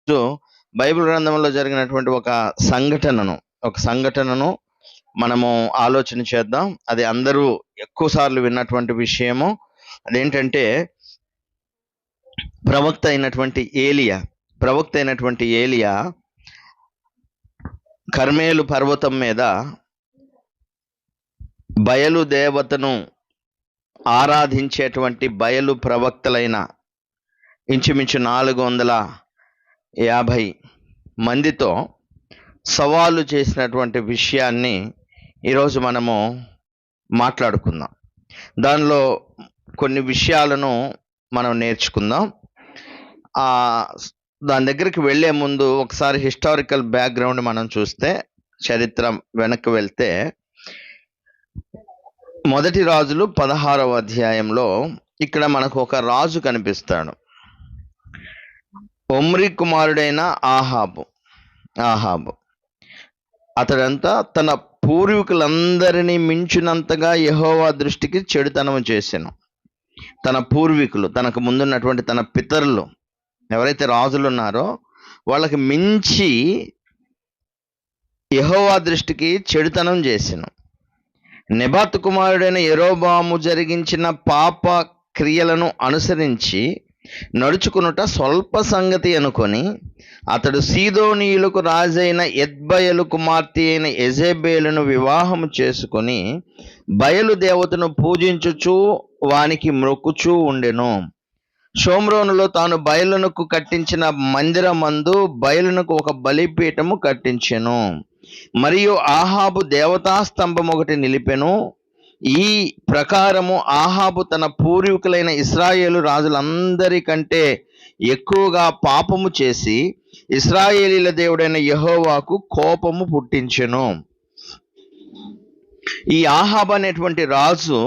రోజు బైబిల్ గ్రంథంలో జరిగినటువంటి ఒక సంఘటనను మనము ఆలోచన చేద్దాం. అది అందరూ ఎక్కువ సార్లు విన్నటువంటి విషయము. అదేంటంటే ప్రవక్త అయినటువంటి ఏలియా కర్మేలు పర్వతం మీద బయలు దేవతను ఆరాధించేటువంటి బయలు ప్రవక్తలైన ఇంచుమించు 450 మందితో సవాలు చేసినటువంటి విషయాన్ని ఈరోజు మనము మాట్లాడుకుందాం. దానిలో కొన్ని విషయాలను మనం నేర్చుకుందాం. దాని దగ్గరికి వెళ్ళే ముందు ఒకసారి హిస్టారికల్ బ్యాక్గ్రౌండ్ మనం చూస్తే, చరిత్ర వెనక్కి వెళ్తే, మొదటి రాజులు 16వ అధ్యాయంలో ఇక్కడ మనకు ఒక రాజు కనిపిస్తాడు. ఒమ్రీ కుమారుడైన ఆహాబు అతడంతా తన పూర్వీకులందరినీ మించినంతగా యెహోవా దృష్టికి చెడుతనం చేసెను. తన పూర్వీకులు, తనకు ముందున్నటువంటి తన పితరులు ఎవరైతే రాజులు ఉన్నారో వాళ్ళకి మించి యెహోవా దృష్టికి చెడుతనం చేసెను. నెబాతు కుమారుడైన యెరోబాము జరిగించిన పాప క్రియలను అనుసరించి నడుచుకునుట స్వల్ప సంగతి అనుకొని అతడు సీదోనీయులకు రాజైన ఎద్బయలు కుమార్తె అయిన యెజెబెలును వివాహము చేసుకొని బయలు దేవతను పూజించుచు వానికి మ్రొక్కుచూ ఉండెను. షోమ్రోనులో తాను బయలునకు కట్టించిన మందిరమందు బయలునకు ఒక బలిపీఠము కట్టించెను. మరియు ఆహాబు దేవతాస్తంభం ఒకటి నిలిపెను. ఈ ప్రకారము ఆహాబు తన పూర్వీకులైన ఇశ్రాయేలు రాజులందరికంటే ఎక్కువగా పాపము చేసి ఇశ్రాయేలీల దేవుడైన యెహోవాకు కోపము పుట్టించెను. ఈ ఆహాబు అనేటువంటి రాజు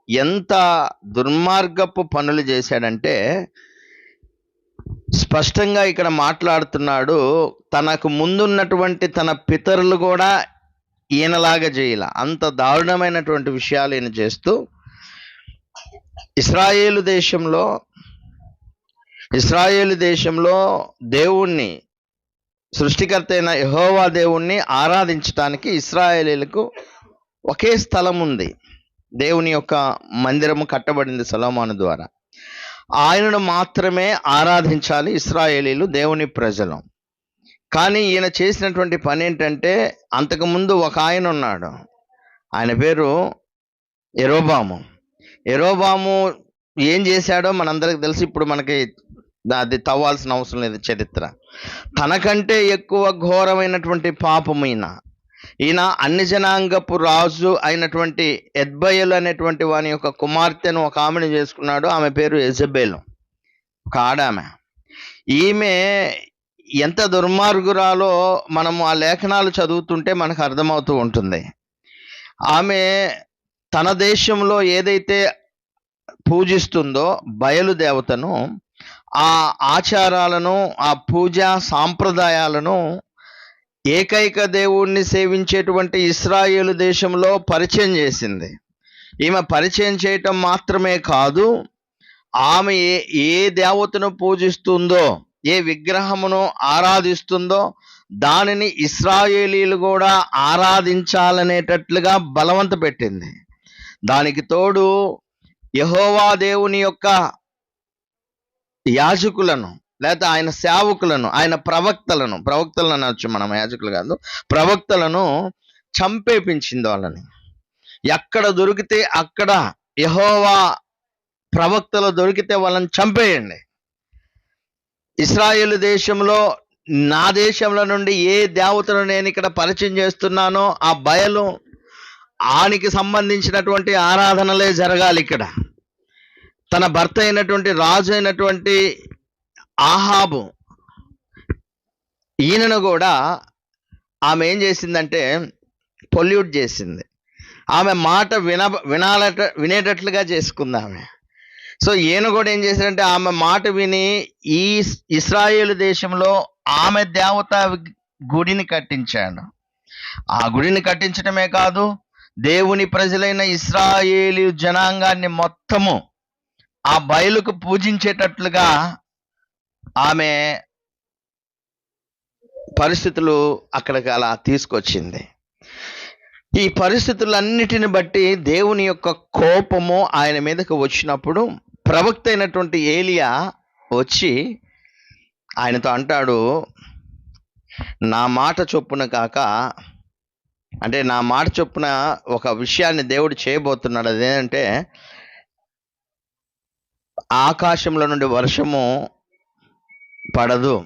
ఎంత దుర్మార్గపు పనులు చేశాడంటే, స్పష్టంగా ఇక్కడ మాట్లాడుతున్నాడు, తనకు ముందున్నటువంటి తన పితరులు కూడా ఈయనలాగా చేయాల. అంత దారుణమైనటువంటి విషయాలు ఈయన చేస్తూ ఇశ్రాయేలు దేశంలో దేవుణ్ణి, సృష్టికర్త అయిన యెహోవా దేవుణ్ణి ఆరాధించటానికి ఇశ్రాయేలీలకు ఒకే స్థలం ఉంది. దేవుని యొక్క మందిరము కట్టబడింది సొలొమోను ద్వారా. ఆయనను మాత్రమే ఆరాధించాలి ఇశ్రాయేలీలు, దేవుని ప్రజలు. కానీ ఈయన చేసినటువంటి పని ఏంటంటే, అంతకుముందు ఒక ఆయన ఉన్నాడు, ఆయన పేరు యెరోబాము ఏం చేశాడో మనందరికి తెలుసు. ఇప్పుడు మనకి అది తవ్వాల్సిన అవసరం లేదు చరిత్ర. తనకంటే ఎక్కువ ఘోరమైనటువంటి పాపము ఈయన అన్ని జనాంగపు రాజు అయినటువంటి ఎద్బయలు అనేటువంటి వాని యొక్క కుమార్తెను ఒక ఆమెను చేసుకున్నాడు. ఆమె పేరు యెజెబెలు, ఒక ఆడామె. ఈమె ఎంత దుర్మార్గురాలో మనము ఆ లేఖనాలు చదువుతుంటే మనకు అర్థమవుతూ ఉంటుంది. ఆమె తన దేశంలో ఏదైతే పూజిస్తుందో బయలు దేవతను, ఆ ఆచారాలను, ఆ పూజా సాంప్రదాయాలను ఏకైక దేవుణ్ణి సేవించేటువంటి ఇశ్రాయేలు దేశంలో పరిచయం చేసింది. ఈమె పరిచయం చేయటం మాత్రమే కాదు, ఆమె ఏ దేవతను పూజిస్తుందో, ఏ విగ్రహమును ఆరాధిస్తుందో దానిని ఇశ్రాయేలీలు కూడా ఆరాధించాలనేటట్లుగా బలవంత పెట్టింది. దానికి తోడు యెహోవా దేవుని యొక్క యాజకులను, లేదా ఆయన సేవకులను, ఆయన ప్రవక్తలను అనొచ్చు, మనం యాజకులు కాదు, ప్రవక్తలను చంపేపించింది. వాళ్ళని ఎక్కడ దొరికితే అక్కడ, యెహోవా ప్రవక్తలు దొరికితే వాళ్ళని చంపేయండి. ఇశ్రాయేలు దేశంలో, నా దేశంలో నుండి ఏ దేవతను నేను ఇక్కడ పరిచయం చేస్తున్నానో ఆ బయలు, ఆనికి సంబంధించినటువంటి ఆరాధనలే జరగాలి ఇక్కడ. తన భర్త అయినటువంటి రాజు అయినటువంటి ఆహాబు, ఈయనను కూడా ఆమె ఏం చేసిందంటే పొల్యూట్ చేసింది. ఆమె మాట వినేటట్లుగా చేసుకుంది ఆమె. సో ఈయన కూడా ఏం చేశాడంటే ఆమె మాట విని ఈ ఇశ్రాయేలు దేశంలో ఆమె దేవత గుడిని కట్టించాడు. ఆ గుడిని కట్టించడమే కాదు, దేవుని ప్రజలైన ఇశ్రాయేలు జనాంగాన్ని మొత్తము ఆ బయలుకు పూజించేటట్లుగా ఆమె పరిస్థితులు అక్కడికి అలా తీసుకొచ్చింది. ఈ పరిస్థితులన్నిటిని బట్టి దేవుని యొక్క కోపము ఆయన మీదకి వచ్చినప్పుడు ప్రవక్త అయినటువంటి ఏలియా వచ్చి ఆయనతో అంటాడు, నా మాట చొప్పున కాక, అంటే నా మాట చొప్పున ఒక విషయాన్ని దేవుడు చేయబోతున్నాడు. అదేంటంటే ఆకాశంలో నుండి వర్షము పడదు,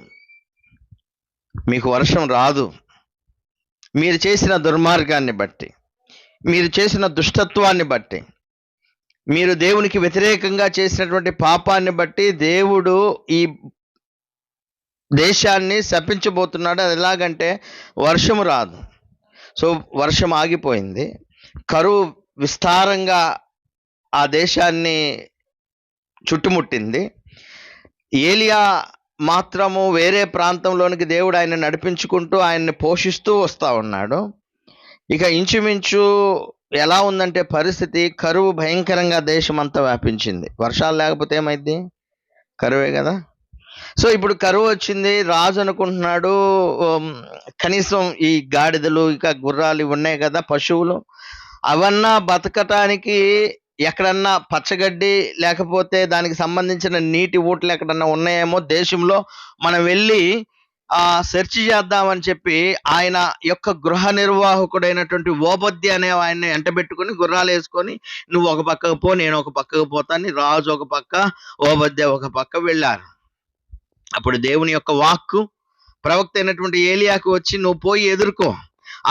మీకు వర్షం రాదు. మీరు చేసిన దుర్మార్గాన్ని బట్టి, మీరు చేసిన దుష్టత్వాన్ని బట్టి, మీరు దేవునికి వ్యతిరేకంగా చేసినటువంటి పాపాన్ని బట్టి దేవుడు ఈ దేశాన్ని శపించబోతున్నాడు. అది ఎలాగంటే వర్షము రాదు. సో వర్షం ఆగిపోయింది, కరువు విస్తారంగా ఆ దేశాన్ని చుట్టుముట్టింది. ఏలియా మాత్రము వేరే ప్రాంతంలోనికి దేవుడు ఆయన నడిపించుకుంటూ ఆయన్ని పోషిస్తూ వస్తూ ఉన్నాడు. ఇక ఇంచుమించు ఎలా ఉందంటే పరిస్థితి, కరువు భయంకరంగా దేశమంతా వ్యాపించింది. వర్షాలు లేకపోతే ఏమైంది? కరువే కదా. సో ఇప్పుడు కరువు వచ్చింది. రాజు అనుకుంటున్నాడు కనీసం ఈ గాడిదలు ఇక గుర్రాలు ఇవి ఉన్నాయి కదా, పశువులు, అవన్నా బతకటానికి ఎక్కడన్నా పచ్చగడ్డి లేకపోతే దానికి సంబంధించిన నీటి ఊటలు ఎక్కడన్నా ఉన్నాయేమో దేశంలో, మనం వెళ్ళి సెర్చ్ చేద్దామని చెప్పి ఆయన యొక్క గృహ నిర్వాహకుడైనటువంటి ఓబద్య అనే ఆయన్ని ఎంటబెట్టుకుని గుర్రాలు వేసుకొని, నువ్వు ఒక పక్కకు పో, నేను ఒక పక్కకు పోతాను, రాజు ఒక పక్క, ఓబద్య ఒక పక్క వెళ్ళారు. అప్పుడు దేవుని యొక్క వాక్కు ప్రవక్త అయినటువంటి ఏలియాకు వచ్చి, నువ్వు పోయి ఎదుర్కో,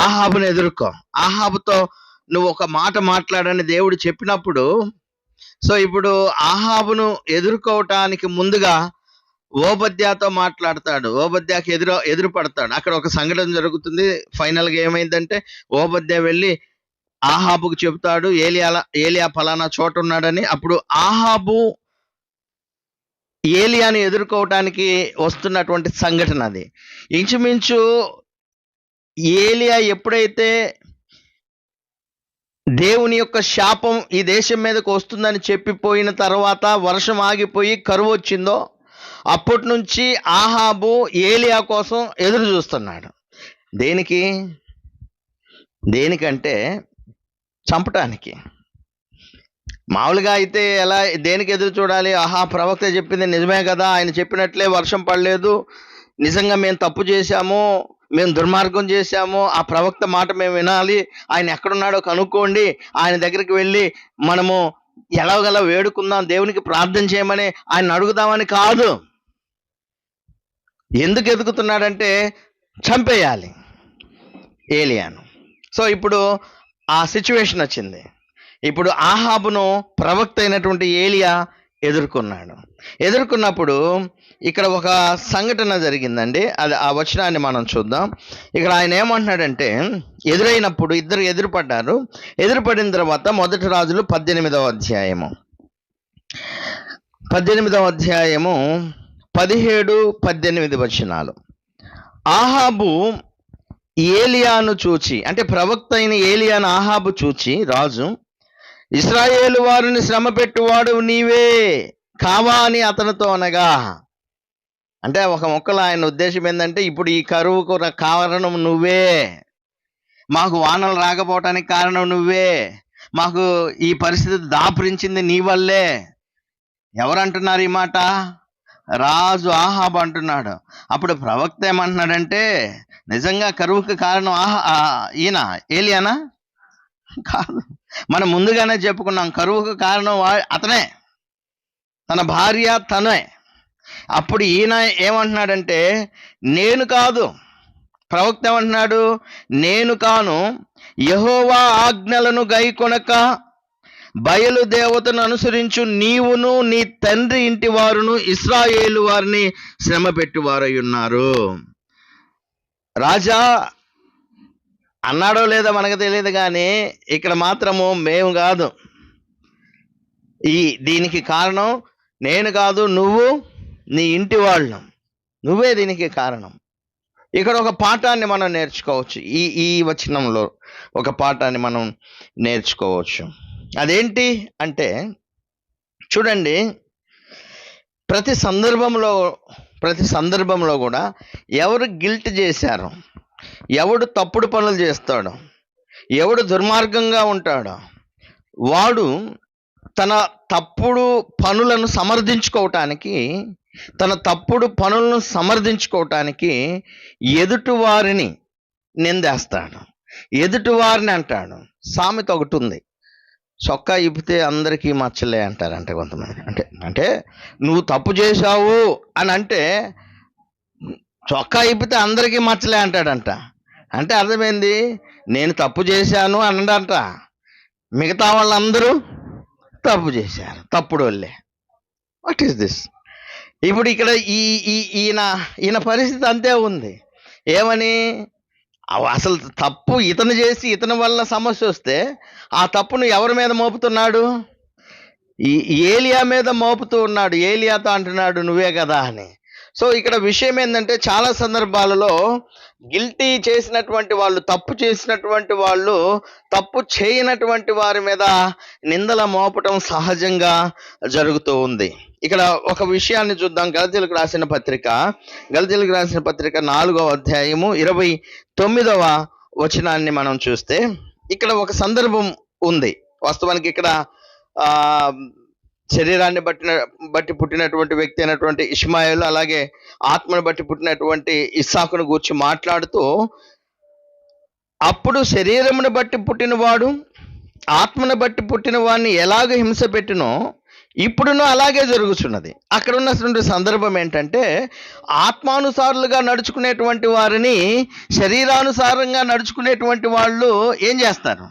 ఆహాబును ఎదుర్కో, ఆహాబుతో నువ్వు ఒక మాట మాట్లాడని దేవుడు చెప్పినప్పుడు, సో ఇప్పుడు ఆహాబును ఎదుర్కోవటానికి ముందుగా ఓబద్యాతో మాట్లాడతాడు, ఓబద్యాకి ఎదురు పడతాడు. అక్కడ ఒక సంఘటన జరుగుతుంది. ఫైనల్గా ఏమైందంటే ఓబద్య వెళ్ళి ఆహాబుకు చెబుతాడు, ఏలియా ఫలానా చోట ఉన్నాడని. అప్పుడు ఆహాబు ఏలియాని ఎదుర్కోవటానికి వస్తున్నటువంటి సంఘటన అది. ఇంచుమించు ఏలియా ఎప్పుడైతే దేవుని యొక్క శాపం ఈ దేశం మీదకు వస్తుందని చెప్పిపోయిన తర్వాత వర్షం ఆగిపోయి కరువు వచ్చిందో, అప్పటి నుంచి ఆహాబు ఏలియా కోసం ఎదురు చూస్తున్నాడు. దేనికంటే చంపటానికి. మామూలుగా అయితే ఎలా, దేనికి ఎదురు చూడాలి? ప్రవక్త చెప్పింది నిజమే కదా, ఆయన చెప్పినట్లే వర్షం పడలేదు, నిజంగా మేము తప్పు చేశాము, మేము దుర్మార్గం చేశాము, ఆ ప్రవక్త మాట మేము వినాలి, ఆయన ఎక్కడున్నాడో కనుక్కోండి, ఆయన దగ్గరికి వెళ్ళి మనము ఎలాగలా వేడుకుందాం, దేవునికి ప్రార్థన చేయమని ఆయన అడుగుదామని కాదు. ఎందుకు ఎదుగుతున్నాడంటే చంపేయాలి ఏలియాను. సో ఇప్పుడు ఆ సిచ్యువేషన్ వచ్చింది. ఇప్పుడు ఆహాబును ప్రవక్త అయినటువంటి ఏలియా ఎదుర్కొన్నప్పుడు ఇక్కడ ఒక సంఘటన జరిగిందండి. అది ఆ వచనాన్ని మనం చూద్దాం. ఇక్కడ ఆయన ఏమంటున్నాడంటే, ఎదురైనప్పుడు ఇద్దరు ఎదురుపడ్డారు. ఎదురుపడిన తర్వాత 1 రాజులు 18వ అధ్యాయము 17-18 వచనాలు. ఆహాబు ఏలియాను చూచి, అంటే ప్రవక్త అయిన ఏలియాను ఆహాబు చూచి, రాజు, ఇశ్రాయేలు వారిని శ్రమ పెట్టువాడు నీవే కావా అని అతనితో అనగా, అంటే ఒక మొక్కలో ఆయన ఉద్దేశం ఏంటంటే, ఇప్పుడు ఈ కరువుకు కారణం నువ్వే, మాకు వానలు రాకపోవటానికి కారణం నువ్వే, మాకు ఈ పరిస్థితి దాపురించింది నీ వల్లే. ఎవరంటున్నారు ఈ మాట? రాజు ఆహాబు అంటున్నాడు. అప్పుడు ప్రవక్త ఏమంటున్నాడంటే, నిజంగా కరువుకు కారణం ఈయన ఏలియానా? కాదు, మనం ముందుగానే చెప్పుకున్నాం, కరువుకు కారణం అతనే, తన భార్య తనే. అప్పుడు ఈయన ఏమంటున్నాడంటే, నేను కాదు. ప్రవక్త ఏమంటున్నాడు? నేను కాను, యెహోవా ఆజ్ఞలను గైకొనక బయలు దేవతను అనుసరించు నీవును నీ తండ్రి ఇంటి వారును ఇశ్రాయేలు వారిని శ్రమ పెట్టువారై ఉన్నారు. రాజా అన్నాడో లేదో మనకు తెలియదు, కానీ ఇక్కడ మాత్రము మేము కాదు, దీనికి కారణం నేను కాదు, నువ్వు నీ ఇంటి వాళ్ళు, నువ్వే దీనికి కారణం. ఇక్కడ ఒక పాఠాన్ని మనం నేర్చుకోవచ్చు. ఈ వచనంలో ఒక పాఠాన్ని మనం నేర్చుకోవచ్చు. అదేంటి అంటే, చూడండి, ప్రతి సందర్భంలో ప్రతి సందర్భంలో కూడా ఎవరు గిల్ట్ చేశారు, ఎవడు తప్పుడు పనులు చేస్తాడో, ఎవడు దుర్మార్గంగా ఉంటాడో వాడు తన తప్పుడు పనులను సమర్థించుకోవటానికి ఎదుటివారిని నిందేస్తాడు, ఎదుటివారిని అంటాడు. సామెత ఒకటి ఉంది, చొక్కా ఇప్పితే అందరికీ మచ్చలే అంటారంట కొంతమంది. అంటే నువ్వు తప్పు చేశావు అని అంటే చొక్కా ఇప్పితే అందరికీ మచ్చలే అంటాడంట. అంటే అర్థమైంది, నేను తప్పు చేశాను అనంట, మిగతా వాళ్ళందరూ తప్పు చేశారు, తప్పుడు వాళ్ళే. What is this? ఇప్పుడు ఇక్కడ ఈయన పరిస్థితి అంతే ఉంది. ఏమని? అసలు తప్పు ఇతను చేసి ఇతని వల్ల సమస్య వస్తే ఆ తప్పును ఎవరి మీద మోపుతున్నాడు? ఏలియా మీద మోపుతూ ఉన్నాడు. ఏలియాతో అంటున్నాడు నువ్వే కదా అని. సో ఇక్కడ విషయం ఏంటంటే, చాలా సందర్భాలలో గిల్టీ చేసినటువంటి వాళ్ళు, తప్పు చేసినటువంటి వాళ్ళు తప్పు చేయనటువంటి వారి మీద నిందల మోపటం సహజంగా జరుగుతూ ఉంది. ఇక్కడ ఒక విషయాన్ని చూద్దాం. గలతీయులకు రాసిన పత్రిక 4వ అధ్యాయము 29వ వచనాన్ని మనం చూస్తే ఇక్కడ ఒక సందర్భం ఉంది. వాస్తవానికి ఇక్కడ శరీరాన్ని బట్టి పుట్టినటువంటి వ్యక్తి అయినటువంటి ఇష్మాయేలు, అలాగే ఆత్మను బట్టి పుట్టినటువంటి ఇస్సాకును గూర్చి మాట్లాడుతూ, అప్పుడు శరీరమును బట్టి పుట్టినవాడు ఆత్మను బట్టి పుట్టిన వాడిని ఎలాగ హింస పెట్టినో ఇప్పుడును అలాగే జరుగుతున్నది. అక్కడ ఉన్నటువంటి సందర్భం ఏంటంటే, ఆత్మానుసారులుగా నడుచుకునేటువంటి వారిని శరీరానుసారంగా నడుచుకునేటువంటి వాళ్ళు ఏం చేస్తారు?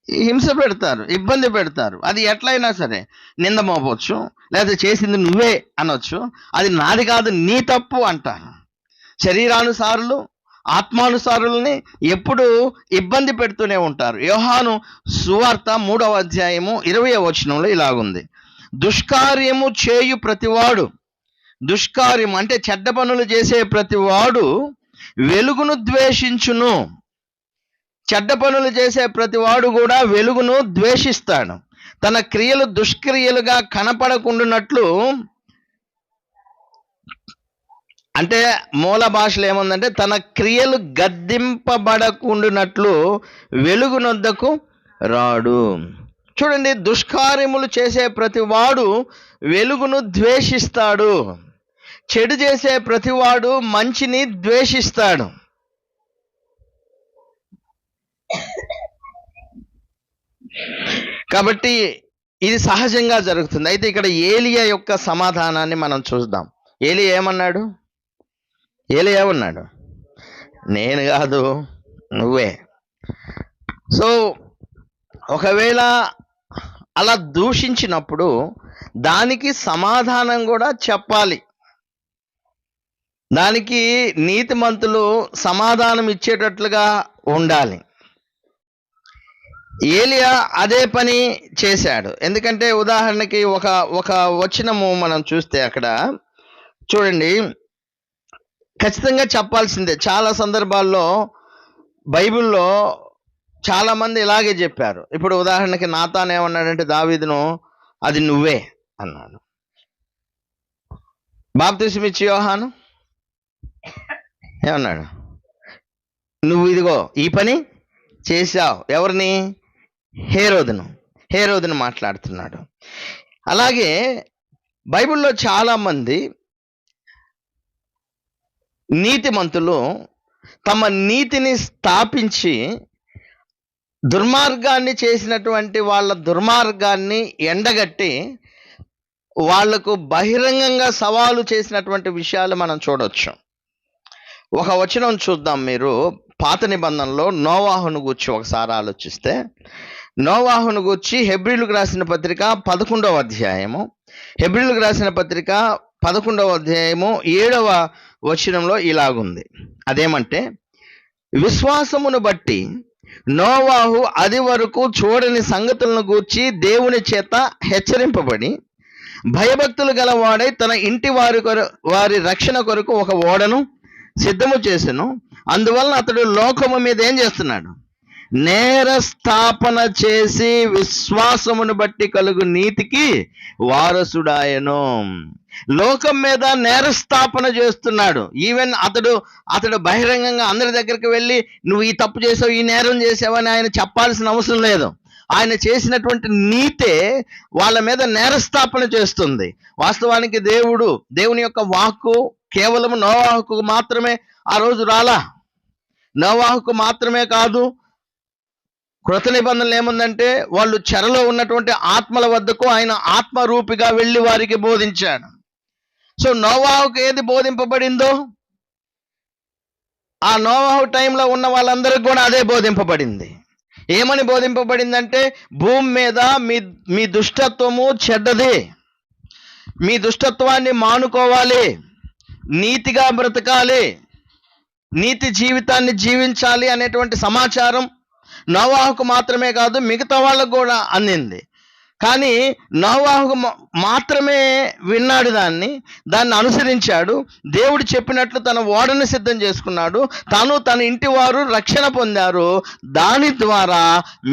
హింస పెడతారు, ఇబ్బంది పెడతారు. అది ఎట్లయినా సరే నింద మోపవచ్చు, లేదా చేసింది నువ్వే అనొచ్చు, అది నాది కాదు నీ తప్పు అంటారు. శరీరానుసారులు ఆత్మానుసారుల్ని ఎప్పుడు ఇబ్బంది పెడుతూనే ఉంటారు. యోహాను సువార్త 3వ అధ్యాయము 20వ వచనంలో ఇలాగుంది, దుష్కార్యము చేయు ప్రతివాడు, దుష్కార్యం అంటే చెడ్డ పనులు చేసే ప్రతివాడు వెలుగును ద్వేషించును. చెడ్డ పనులు చేసే ప్రతివాడు కూడా వెలుగును ద్వేషిస్తాడు. తన క్రియలు దుష్క్రియలుగా కనపడకుండానట్లు, అంటే మూల భాషలో ఏముందంటే తన క్రియలు గద్దింపబడకుండానట్లు వెలుగునొద్దకు రాడు. చూడండి, దుష్కార్యములు చేసే ప్రతివాడు వెలుగును ద్వేషిస్తాడు. చెడు చేసే ప్రతివాడు మంచిని ద్వేషిస్తాడు. కాబట్టి ఇది సహజంగా జరుగుతుంది. అయితే ఇక్కడ ఏలియా యొక్క సమాధానాన్ని మనం చూద్దాం. ఏలియా ఏమన్నాడు? నేను కాదు నువ్వే. సో ఒకవేళ అలా దూషించినప్పుడు దానికి సమాధానం కూడా చెప్పాలి. దానికి నీతిమంతులు సమాధానం ఇచ్చేటట్లుగా ఉండాలి. ఏలియా అదే పని చేశాడు. ఎందుకంటే ఉదాహరణకి ఒక వచనము మనం చూస్తే అక్కడ చూడండి, ఖచ్చితంగా చెప్పాల్సిందే. చాలా సందర్భాల్లో బైబిల్లో చాలా మంది ఇలాగే చెప్పారు. ఇప్పుడు ఉదాహరణకి నాతాన్ ఏమన్నాడంటే దావీదును, అది నువ్వే అన్నాడు. బాప్తిస్మిచ్చి యోహాను ఏమన్నాడు? నువ్వు ఇదిగో ఈ పని చేశావు. ఎవరిని? హేరోదును మాట్లాడుతున్నాడు. అలాగే బైబిల్లో చాలామంది నీతిమంతులు తమ నీతిని స్థాపించి దుర్మార్గాన్ని చేసినటువంటి వాళ్ళ దుర్మార్గాన్ని ఎండగట్టి వాళ్లకు బహిరంగంగా సవాలు చేసినటువంటి విషయాలు మనం చూడొచ్చు. ఒక వచనం చూద్దాం. మీరు పాత నిబంధనలో నోవాహును గూర్చి ఒకసారి ఆలోచిస్తే, నోవాహును గూర్చి హెబ్రీలకు రాసిన పత్రిక 11వ అధ్యాయము 7వ వచనంలో ఇలాగుంది. అదేమంటే, విశ్వాసమును బట్టి నోవాహు అది వరకు చూడని సంగతులను గూర్చి దేవుని చేత హెచ్చరింపబడి భయభక్తులు గలవాడై తన ఇంటి వారి రక్షణ కొరకు ఒక ఓడను సిద్ధము చేసెను. అందువలన అతడు లోకము మీద ఏం చేస్తున్నాడు? నేర స్థాపన చేసి విశ్వాసమును బట్టి కలుగు నీతికి వారసుడాయను. లోకం మీద నేరస్థాపన చేస్తున్నాడు. ఈవెన్ అతడు బహిరంగంగా అందరి దగ్గరికి వెళ్ళి నువ్వు ఈ తప్పు చేసావు, ఈ నేరం చేసావని ఆయన చెప్పాల్సిన అవసరం లేదు. ఆయన చేసినటువంటి నీతే వాళ్ళ మీద నేరస్థాపన చేస్తుంది. వాస్తవానికి దేవుని యొక్క వాక్కు కేవలం నోవాహుకు మాత్రమే ఆ రోజు రాలా. నోవాహుకు మాత్రమే కాదు, కృత నిబంధనలు ఏముందంటే వాళ్ళు చెరలో ఉన్నటువంటి ఆత్మల వద్దకు ఆయన ఆత్మరూపిగా వెళ్ళి వారికి బోధించాడు. సో నోవాహుకు ఏది బోధింపబడిందో ఆ నోవాహు టైంలో ఉన్న వాళ్ళందరికీ కూడా అదే బోధింపబడింది. ఏమని బోధింపబడిందంటే భూమి మీద మీ దుష్టత్వము చెడ్డది, మీ దుష్టత్వాన్ని మానుకోవాలి, నీతిగా బ్రతకాలి, నీతి జీవితాన్ని జీవించాలి అనేటువంటి సమాచారం నోవాహుకు మాత్రమే కాదు మిగతా వాళ్ళకు కూడా అందింది. కానీ నోవాహు మాత్రమే విన్నాడు, దాన్ని అనుసరించాడు. దేవుడు చెప్పినట్లు తన ఓడను సిద్ధం చేసుకున్నాడు. తన ఇంటి వారు రక్షణ పొందారు. దాని ద్వారా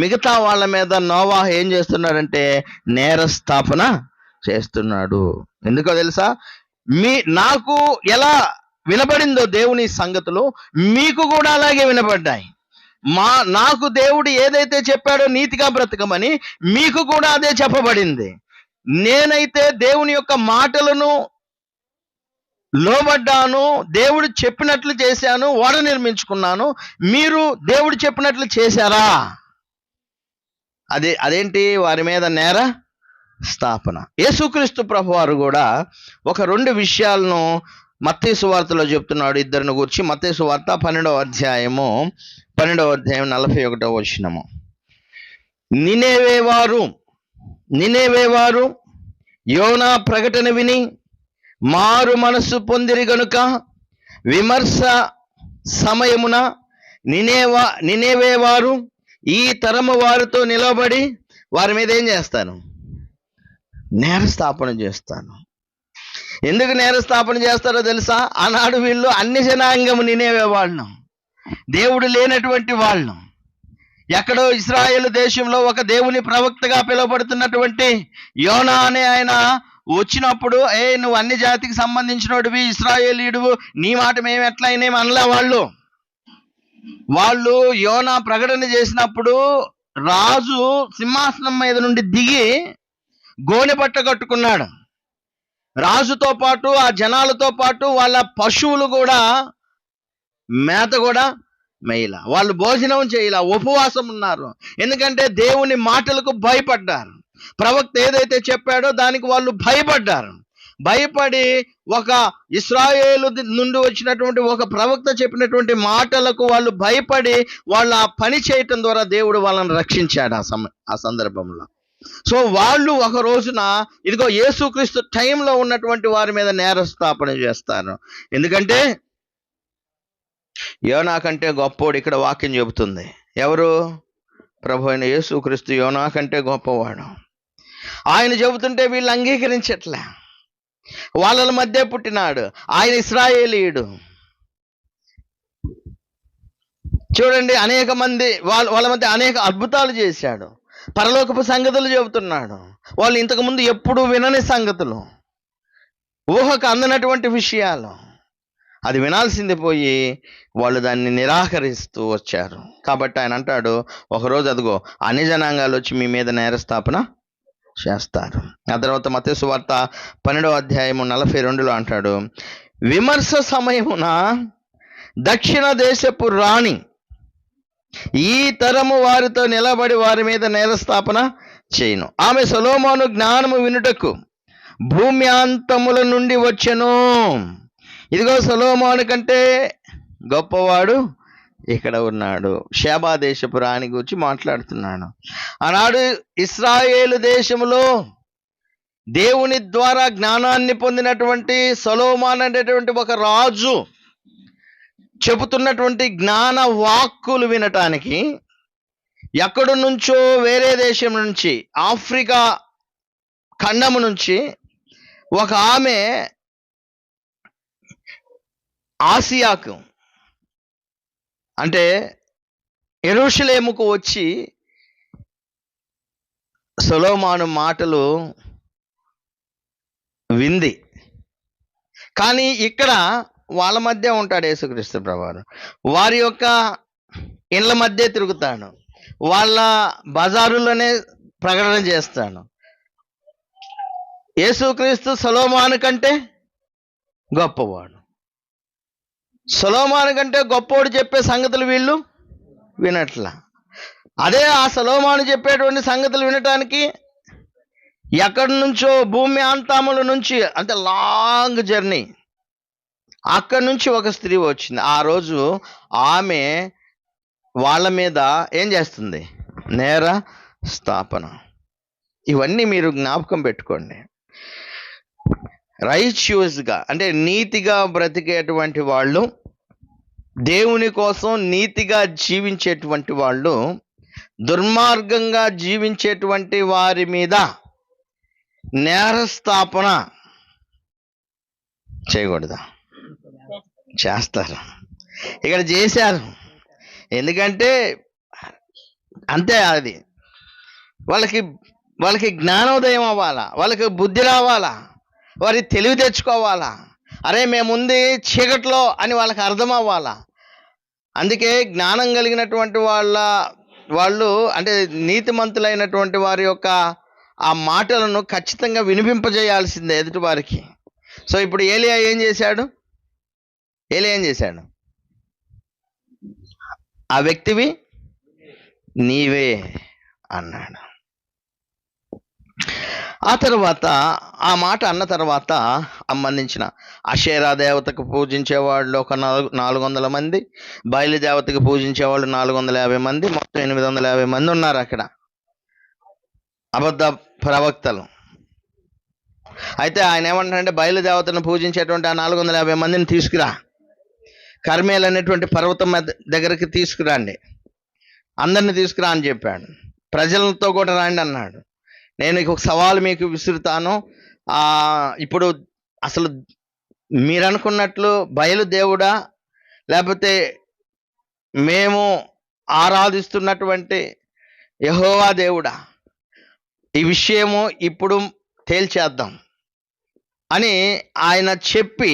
మిగతా వాళ్ళ మీద నోవాహు ఏం చేస్తున్నాడంటే నేరస్థాపన చేస్తున్నాడు. ఎందుకో తెలుసా? నాకు ఎలా వినబడిందో దేవుని సంగతులు మీకు కూడా అలాగే వినబడ్డాయి. నాకు దేవుడు ఏదైతే చెప్పాడో నీతిగా బ్రతకమని మీకు కూడా అదే చెప్పబడింది. నేనైతే దేవుని యొక్క మాటలను లోబడ్డాను, దేవుడు చెప్పినట్లు చేశాను, ఓడ నిర్మించుకున్నాను. మీరు దేవుడు చెప్పినట్లు చేశారా? అదేంటి? వారి మీద నేర స్థాపన. యేసుక్రీస్తు ప్రభువారు కూడా ఒక 2 విషయాలను మత్తయి సువార్తలో చెప్తున్నాడు ఇద్దరిని గురించి. మత్తయి సువార్త 12వ అధ్యాయం 41వ వచనము. నినేవే వారు యోనా ప్రకటన విని మారు మనస్సు పొందిరి గనుక విమర్శ సమయమున నినేవే వారు ఈ తరము వారితో నిలబడి వారి మీద ఏం చేస్తాను? నేరస్థాపన చేస్తాను. ఎందుకు నేరస్థాపన చేస్తారో తెలుసా? ఆనాడు వీళ్ళు అన్ని జనాంగము నినేవే వాళ్ళను, దేవుడు లేనటువంటి వాళ్ళను, ఎక్కడో ఇశ్రాయేలు దేశంలో ఒక దేవుని ప్రవక్తగా పిలువబడుతున్నటువంటి యోనా అనే ఆయన వచ్చినప్పుడు నువ్వు అన్ని జాతికి సంబంధించినోడివి, ఇశ్రాయేలీయుడువు, నీ మాట మేము ఎట్లయినేమి అనలే. వాళ్ళు యోనా ప్రకటన చేసినప్పుడు రాజు సింహాసనం మీద నుండి దిగి గోనె పట్ట కట్టుకున్నాడు. రాజుతో పాటు ఆ జనాలతో పాటు వాళ్ళ పశువులు కూడా మేత కూడా మేయల, వాళ్ళు భోజనం చేయల, ఉపవాసం ఉన్నారు. ఎందుకంటే దేవుని మాటలకు భయపడ్డారు. ప్రవక్త ఏదైతే చెప్పాడో దానికి వాళ్ళు భయపడ్డారు. భయపడి ఒక ఇశ్రాయేలు నుండి వచ్చినటువంటి ఒక ప్రవక్త చెప్పినటువంటి మాటలకు వాళ్ళు భయపడి వాళ్ళు ఆ పని చేయటం ద్వారా దేవుడు వాళ్ళని రక్షించాడు ఆ సందర్భంలో. సో వాళ్ళు ఒక రోజున ఇదిగో యేసుక్రీస్తు టైంలో ఉన్నటువంటి వారి మీద నేరస్థాపన చేస్తారు. ఎందుకంటే యోనా కంటే గొప్పోడు. ఇక్కడ వాక్యం చెబుతుంది. ఎవరు? ప్రభు అయిన యేసుక్రీస్తు యోనా కంటే గొప్పవాడు. ఆయన చెబుతుంటే వీళ్ళు అంగీకరించట్లే. వాళ్ళ మధ్య పుట్టినాడు, ఆయన ఇశ్రాయేలీయుడు. చూడండి, అనేక మంది వాళ్ళ మధ్య అనేక అద్భుతాలు చేశాడు, పరలోకపు సంగతులు చెబుతున్నాడు. వాళ్ళు ఇంతకుముందు ఎప్పుడు వినని సంగతులు, ఊహకు అందనటువంటి విషయాలు, అది వినాల్సింది పోయి వాళ్ళు దాన్ని నిరాకరిస్తూ వచ్చారు. కాబట్టి ఆయన అంటాడు ఒకరోజు అదిగో అన్ని జనాంగాలు వచ్చి మీ మీద నేరస్థాపన చేస్తారు. ఆ తర్వాత మత్తయి సువార్త 12వ అధ్యాయం 42లో అంటాడు, విమర్శ సమయమున దక్షిణ దేశపు రాణి ఈ తరము వారితో నిలబడి వారి మీద నేరస్థాపన చేయను. ఆమె సొలొమోను జ్ఞానము వినుటకు భూమి అంతముల నుండి వచ్చెను. ఇదిగో సొలొమోను కంటే గొప్పవాడు ఇక్కడ ఉన్నాడు. షేబా దేశపు రాణి గురించి మాట్లాడుతున్నాడు. ఆనాడు ఇశ్రాయేలు దేశంలో దేవుని ద్వారా జ్ఞానాన్ని పొందినటువంటి సొలొమోను అనేటువంటి ఒక రాజు చెబుతున్నటువంటి జ్ఞాన వాక్కులు వినటానికి ఎక్కడి నుంచో వేరే దేశం నుంచి, ఆఫ్రికా ఖండము నుంచి ఒక ఆమె ఆసియాకు అంటే యెరూషలేముకు వచ్చి సొలొమోను మాటలు వింది. కానీ ఇక్కడ వాళ్ళ మధ్య ఉంటాడు యేసుక్రీస్తు ప్రభువారు. వారి యొక్క ఇండ్ల మధ్య తిరుగుతాడు, వాళ్ళ బజారులోనే ప్రకటన చేస్తాడు. యేసుక్రీస్తు సొలొమోను కంటే గొప్పవాడు. సొలొమోను కంటే గొప్పవాడు చెప్పే సంగతులు వీళ్ళు వినట్లా. అదే ఆ సొలొమోను చెప్పేటువంటి సంగతులు వినటానికి ఎక్కడి నుంచో భూమి అంతముల నుంచి, అంటే లాంగ్ జర్నీ, అక్కడి నుంచి ఒక స్త్రీ వచ్చింది. ఆ రోజు ఆమె వాళ్ళ మీద ఏం చేస్తుంది? నేర స్థాపన. ఇవన్నీ మీరు జ్ఞాపకం పెట్టుకోండి. రైచియస్గా అంటే నీతిగా బ్రతికేటువంటి వాళ్ళు, దేవుని కోసం నీతిగా జీవించేటువంటి వాళ్ళు దుర్మార్గంగా జీవించేటువంటి వారి మీద నేరస్థాపన చేయకూడదా? చేస్తారు. ఇక్కడ చేశారు. ఎందుకంటే అంతే, అది వాళ్ళకి జ్ఞానోదయం అవ్వాలా, వాళ్ళకి బుద్ధి రావాలా, వారి తెలివి తెచ్చుకోవాలా. అరే మేముంది చీకట్లో అని వాళ్ళకి అర్థం అవ్వాలా. అందుకే జ్ఞానం కలిగినటువంటి వాళ్ళు అంటే నీతిమంతులైనటువంటి వారి యొక్క ఆ మాటలను ఖచ్చితంగా వినిపింపజేయాల్సిందే ఎదుటి వారికి. సో ఇప్పుడు ఏలియా ఏం చేశాడు? ఆ వ్యక్తివి నీవే అన్నాడు. ఆ తర్వాత ఆ మాట అన్న తర్వాత సంబంధించిన అషేరా దేవతకు పూజించేవాళ్ళు ఒక 400 మంది, బయలుదేవతకు పూజించేవాళ్ళు 450 మంది, మొత్తం 850 మంది ఉన్నారు అక్కడ అబద్ధ ప్రవక్తలు. అయితే ఆయన ఏమంటారంటే బయలుదేవతను పూజించేటువంటి ఆ 450 మందిని తీసుకురా, కర్మేల్ అనేటువంటి పర్వతం దగ్గరికి తీసుకురండి, అందరిని తీసుకురా అని చెప్పాడు. ప్రజలతో కూడా రండి అన్నాడు. నేను ఒక సవాలు మీకు విసురుతాను. ఇప్పుడు అసలు మీరు అనుకున్నట్లు బయలుదేవుడా లేకపోతే మేము ఆరాధిస్తున్నటువంటి యెహోవా దేవుడా, ఈ విషయము ఇప్పుడు తేల్చేద్దాం అని ఆయన చెప్పి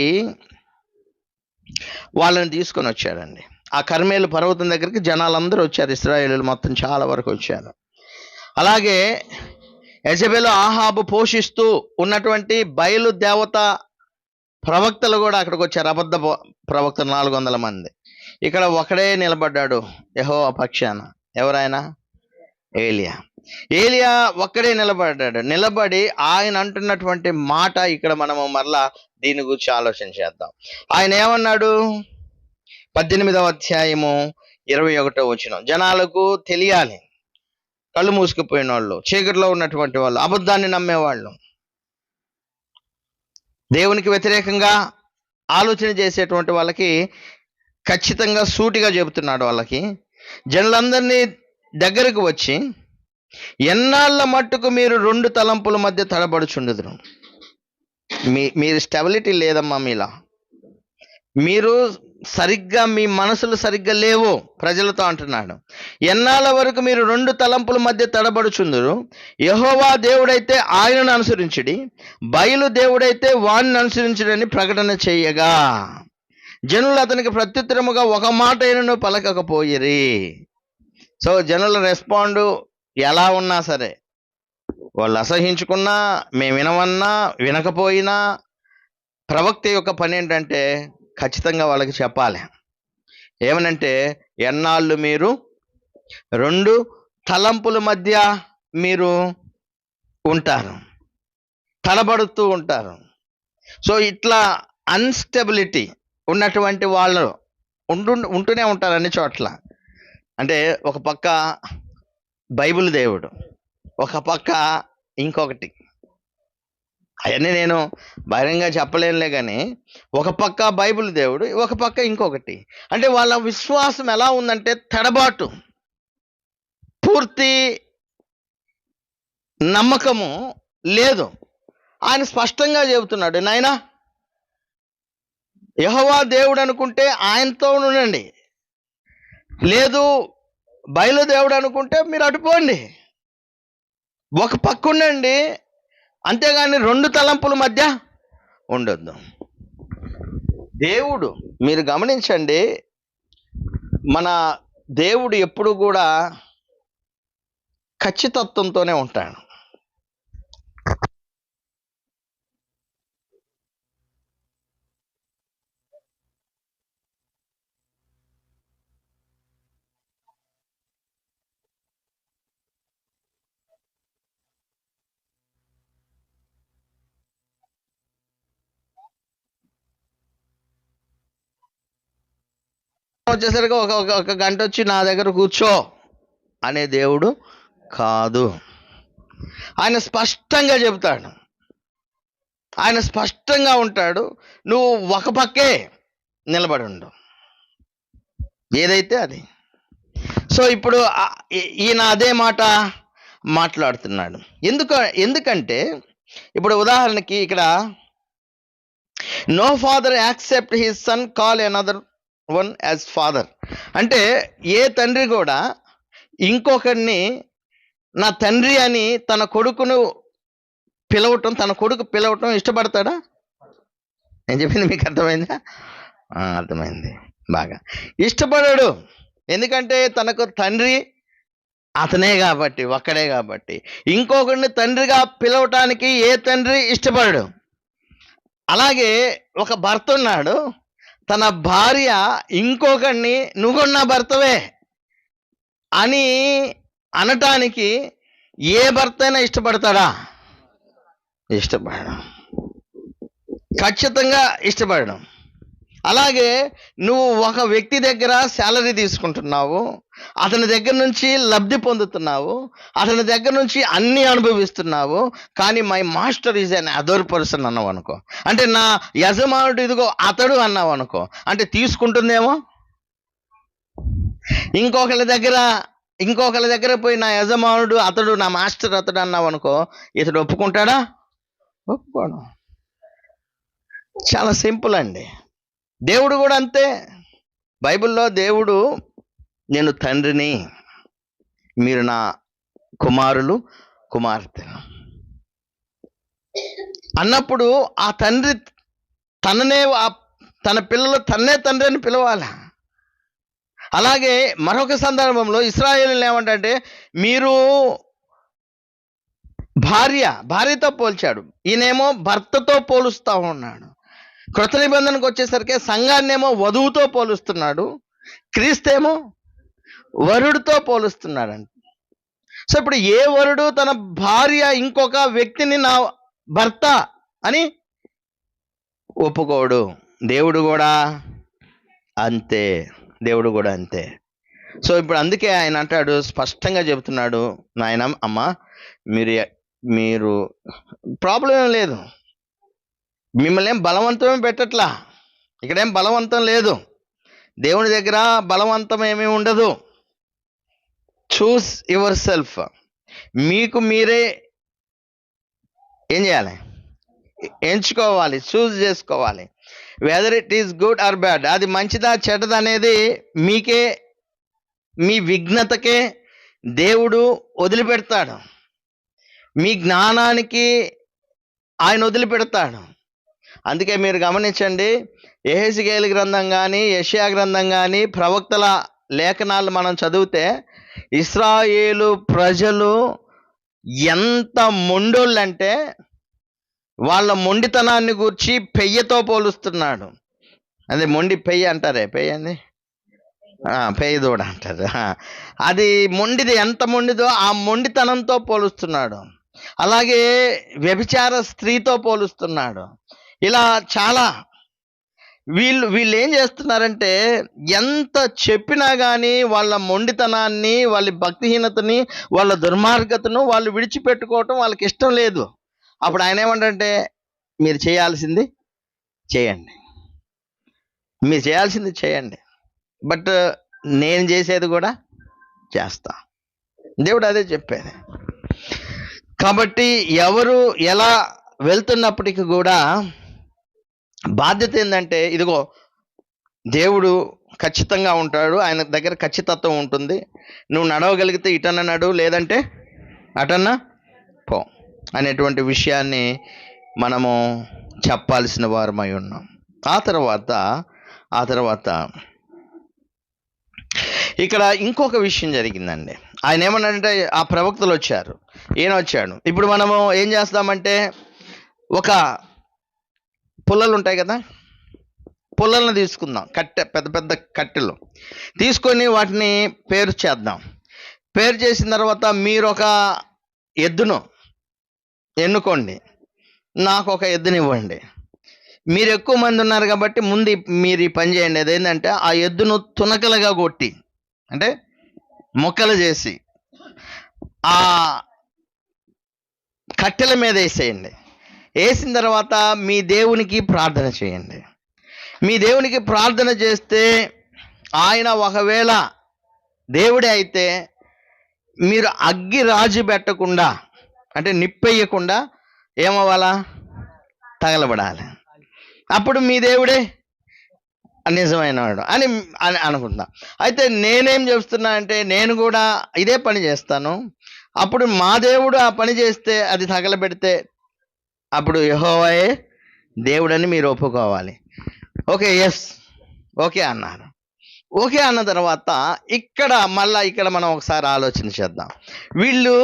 వాళ్ళని తీసుకొని వచ్చారండి. ఆ కర్మేలు పర్వతం దగ్గరికి జనాలందరూ వచ్చారు, ఇశ్రాయేలీయులు మొత్తం చాలా వరకు వచ్చారు. అలాగే యెజబెలు ఆహాబు పోషిస్తూ ఉన్నటువంటి బయలు దేవత ప్రవక్తలు కూడా అక్కడికి వచ్చారు, అబద్ధ ప్రవక్తలు 400 మంది. ఇక్కడ ఒకడే నిలబడ్డాడు యెహోవా పక్షాన. ఎవరైనా? ఏలియా ఒక్కడే నిలబడి ఆయన అంటున్నటువంటి మాట ఇక్కడ మనము మరలా దీని గురించి ఆలోచన చేద్దాం. ఆయన ఏమన్నాడు? 18వ అధ్యాయము 21వ వచనం. జనాలకు తెలియాలి, కళ్ళు మూసుకుపోయిన వాళ్ళు, చీకటిలో ఉన్నటువంటి వాళ్ళు, అబద్ధాన్ని నమ్మేవాళ్ళు, దేవునికి వ్యతిరేకంగా ఆలోచన చేసేటువంటి వాళ్ళకి ఖచ్చితంగా సూటిగా చెబుతున్నాడు. వాళ్ళకి జనులందరినీ దగ్గరకు వచ్చి, ఎన్నాళ్ళ మట్టుకు మీరు 2 తలంపుల మధ్య తడబడుచుండుదురు? మీరు స్టెబిలిటీ లేదమ్మా మీలా, మీరు సరిగ్గా మీ మనసులు సరిగ్గా లేవు ప్రజలతో అంటున్నాడు. ఎన్నాళ్ళ వరకు మీరు 2 తలంపుల మధ్య తడబడుచుందురు? యెహోవా దేవుడైతే ఆయనను అనుసరించుడి, బయలు దేవుడైతే వాణ్ణి అనుసరించుడని ప్రకటన చేయగా జనులు అతనికి ప్రత్యుత్తరముగా ఒక మాట అయినను పలకకపోయిరి. సో జనుల రెస్పాండ్ ఎలా ఉన్నా సరే, వాళ్ళు అసహించుకున్నా, మేము వినమన్నా వినకపోయినా, ప్రవక్త యొక్క పని ఏంటంటే ఖచ్చితంగా వాళ్ళకి చెప్పాలి. ఏమనంటే, ఎన్నాళ్ళు మీరు 2 తలంపుల మధ్య మీరు ఉంటారు, తడబడుతూ ఉంటారు. సో ఇట్లా అన్స్టెబిలిటీ ఉన్నటువంటి వాళ్ళు ఉంటూనే ఉంటారు అన్ని చోట్ల. అంటే ఒక పక్క బైబిల్ దేవుడు, ఒక పక్క ఇంకొకటి. అవన్నీ నేను బహిరంగంగా చెప్పలేనులే, కానీ ఒక పక్క బైబిల్ దేవుడు, ఒక పక్క ఇంకొకటి. అంటే వాళ్ళ విశ్వాసం ఎలా ఉందంటే తడబాటు, పూర్తి నమ్మకము లేదు. ఆయన స్పష్టంగా చెబుతున్నాడు, నాయనా యెహోవా దేవుడు అనుకుంటే ఆయనతో ఉండండి, లేదు బయలుదేవుడు అనుకుంటే మీరు అటుపోండి, ఒక పక్క ఉండండి, అంతేగాని 2 తలంపుల మధ్య ఉండొద్దు. దేవుడు, మీరు గమనించండి, మన దేవుడు ఎప్పుడు కూడా ఖచ్చితత్వంతోనే ఉంటాడు. వచ్చేసరికి ఒక గంట వచ్చి నా దగ్గర కూర్చో అనే దేవుడు కాదు. ఆయన స్పష్టంగా చెబుతాడు, ఆయన స్పష్టంగా ఉంటాడు. నువ్వు ఒక పక్కే నిలబడి ఉండు, ఏదైతే అది. సో ఇప్పుడు ఈయన అదే మాట మాట్లాడుతున్నాడు. ఎందుకంటే ఇప్పుడు ఉదాహరణకి ఇక్కడ no father accept his son call another one as father అంటే ఏ తండ్రి కూడా ఇంకొకరిని నా తండ్రి అని తన కొడుకు పిలవటం ఇష్టపడతాడా? నేను చెప్పింది మీకు అర్థమైందా? అర్థమైంది, బాగా ఇష్టపడాడు. ఎందుకంటే తనకు తండ్రి అతనే కాబట్టి, ఒక్కడే కాబట్టి. ఇంకొకరిని తండ్రిగా పిలవటానికి ఏ తండ్రి ఇష్టపడడు. అలాగే ఒక భర్త ఉన్నాడు, తన భార్య ఇంకొకరిని నువ్వు నా భర్తవే అని అనటానికి ఏ భర్త అయినా ఇష్టపడతాడా? ఇష్టపడడం, ఖచ్చితంగా ఇష్టపడడం. అలాగే నువ్వు ఒక వ్యక్తి దగ్గర శాలరీ తీసుకుంటున్నావు, అతని దగ్గర నుంచి లబ్ధి పొందుతున్నావు, అతని దగ్గర నుంచి అన్నీ అనుభవిస్తున్నావు, కానీ my master is an other person అన్నావు అనుకో, అంటే నా యజమానుడు ఇదిగో అతడు అన్నావు అనుకో, అంటే తీసుకుంటుందేమో. ఇంకొకరి దగ్గర పోయి నా యజమానుడు అతడు, నా మాస్టర్ అతడు అన్నావు అనుకో, ఇతడు ఒప్పుకుంటాడా? ఒప్పుకోడు. చాలా సింపుల్ అండి. దేవుడు కూడా అంతే. బైబిల్లో దేవుడు నేను తండ్రిని, మీరు నా కుమారులు కుమార్తెలు అన్నప్పుడు ఆ తండ్రి తన పిల్లలు తన్నే తండ్రి అని పిలవాలి. అలాగే మరొక సందర్భంలో ఇశ్రాయేలులు ఏమంటే మీరు భార్యతో పోల్చాడు, ఈయనేమో భర్తతో పోలుస్తా ఉన్నాడు. కృత నిబంధనకు వచ్చేసరికి సంఘాన్నేమో వధువుతో పోలుస్తున్నాడు, క్రీస్తేమో వరుడితో పోలుస్తున్నాడంట. సో ఇప్పుడు ఏ వరుడు తన భార్య ఇంకొక వ్యక్తిని నా భర్త అని ఒప్పుకోడు. దేవుడు కూడా అంతే. సో ఇప్పుడు అందుకే ఆయన అంటాడు, స్పష్టంగా చెబుతున్నాడు, నాయన అమ్మ మీరు ప్రాబ్లం ఏం లేదు, మిమ్మల్ని ఏం బలవంతమే పెట్టట్లా, ఇక్కడేం బలవంతం లేదు, దేవుని దగ్గర బలవంతం ఏమీ ఉండదు. చూస్ యువర్ సెల్ఫ్, మీకు మీరే ఏం చేయాలి? ఎంచుకోవాలి, చూస్ చేసుకోవాలి. Whether it is good or bad, అది మంచిదా చెడ్డదా అనేది మీకే, మీ విఘ్నతకే దేవుడు వదిలిపెడతాడు, మీ జ్ఞానానికి ఆయన వదిలిపెడతాడు. అందుకే మీరు గమనించండి, యెహెజ్కేలు గ్రంథం కానీ, యెషయా గ్రంథం కానీ, ప్రవక్తల లేఖనాలు మనం చదివితే ఇశ్రాయేలు ప్రజలు ఎంత మొండోళ్ళంటే వాళ్ళ మొండితనాన్ని గూర్చి పెయ్యతో పోలుస్తున్నాడు. అదే మొండి పెయ్య అంటారే, పెయ్యండి, పెయ్య దూడ అంటారు. అది మొండిది, ఎంత మొండిదో ఆ మొండితనంతో పోలుస్తున్నాడు. అలాగే వ్యభిచార స్త్రీతో పోలుస్తున్నాడు. ఇలా చాలా వీళ్ళు ఏం చేస్తున్నారంటే ఎంత చెప్పినా కానీ వాళ్ళ మొండితనాన్ని, వాళ్ళ భక్తిహీనతని, వాళ్ళ దుర్మార్గతను వాళ్ళు విడిచిపెట్టుకోవటం వాళ్ళకి ఇష్టం లేదు. అప్పుడు ఆయన ఏమంటే మీరు చేయాల్సింది చేయండి, బట్ నేను చేసేది కూడా చేస్తా. దేవుడు అదే చెప్పేది. కాబట్టి ఎవరు ఎలా వెళ్తున్నప్పటికీ కూడా బాధ్యత ఏంటంటే, ఇదిగో దేవుడు ఖచ్చితంగా ఉంటాడు, ఆయన దగ్గర ఖచ్చితత్వం ఉంటుంది. నువ్వు నడవగలిగితే ఇటన్నా నడు, లేదంటే అటన్నా పో అనేటువంటి విషయాన్ని మనము చెప్పాల్సిన వారమై ఉన్నాం. ఆ తర్వాత ఆ తర్వాత ఇక్కడ ఇంకొక విషయం జరిగిందండి. ఆయన ఏమన్నాడంటే, ఆ ప్రవక్తలు వచ్చారు, ఈయన వచ్చాడు. ఇప్పుడు మనము ఏం చేస్తామంటే, ఒక పుల్లలు ఉంటాయి కదా, పుల్లలను తీసుకుందాం, కట్టె, పెద్ద పెద్ద కట్టెలు తీసుకొని వాటిని పేరు చేద్దాం. పేరు చేసిన తర్వాత మీరు ఒక ఎద్దును ఎన్నుకోండి, నాకు ఒక ఎద్దుని ఇవ్వండి. మీరు ఎక్కువ మంది ఉన్నారు కాబట్టి ముందు మీరు ఈ పని చేయండి. అదేంటంటే ఆ ఎద్దును తునకలుగా కొట్టి, అంటే మొక్కలు చేసి ఆ కట్టెల మీద వేసేయండి. వేసిన తర్వాత మీ దేవునికి ప్రార్థన చేయండి. మీ దేవునికి ప్రార్థన చేస్తే ఆయన ఒకవేళ దేవుడే అయితే మీరు అగ్గి రాజు పెట్టకుండా, అంటే నిప్పెయ్యకుండా ఏమవ్వాలా, తగలబడాలి. అప్పుడు మీ దేవుడే నిజమైన వాడు అని అని అనుకుందాం. అయితే నేనేం చేస్తున్నా అంటే, నేను కూడా ఇదే పని చేస్తాను. అప్పుడు మా దేవుడు ఆ పని చేస్తే, అది తగలబెడితే, అప్పుడు యెహోవాయే దేవుడని మీరు ఒప్పుకోవాలి. ఓకే, ఎస్, ఓకే అన్నారు. ఓకే అన్న తర్వాత ఇక్కడ మనం ఒకసారి ఆలోచన చేద్దాం. వీళ్ళు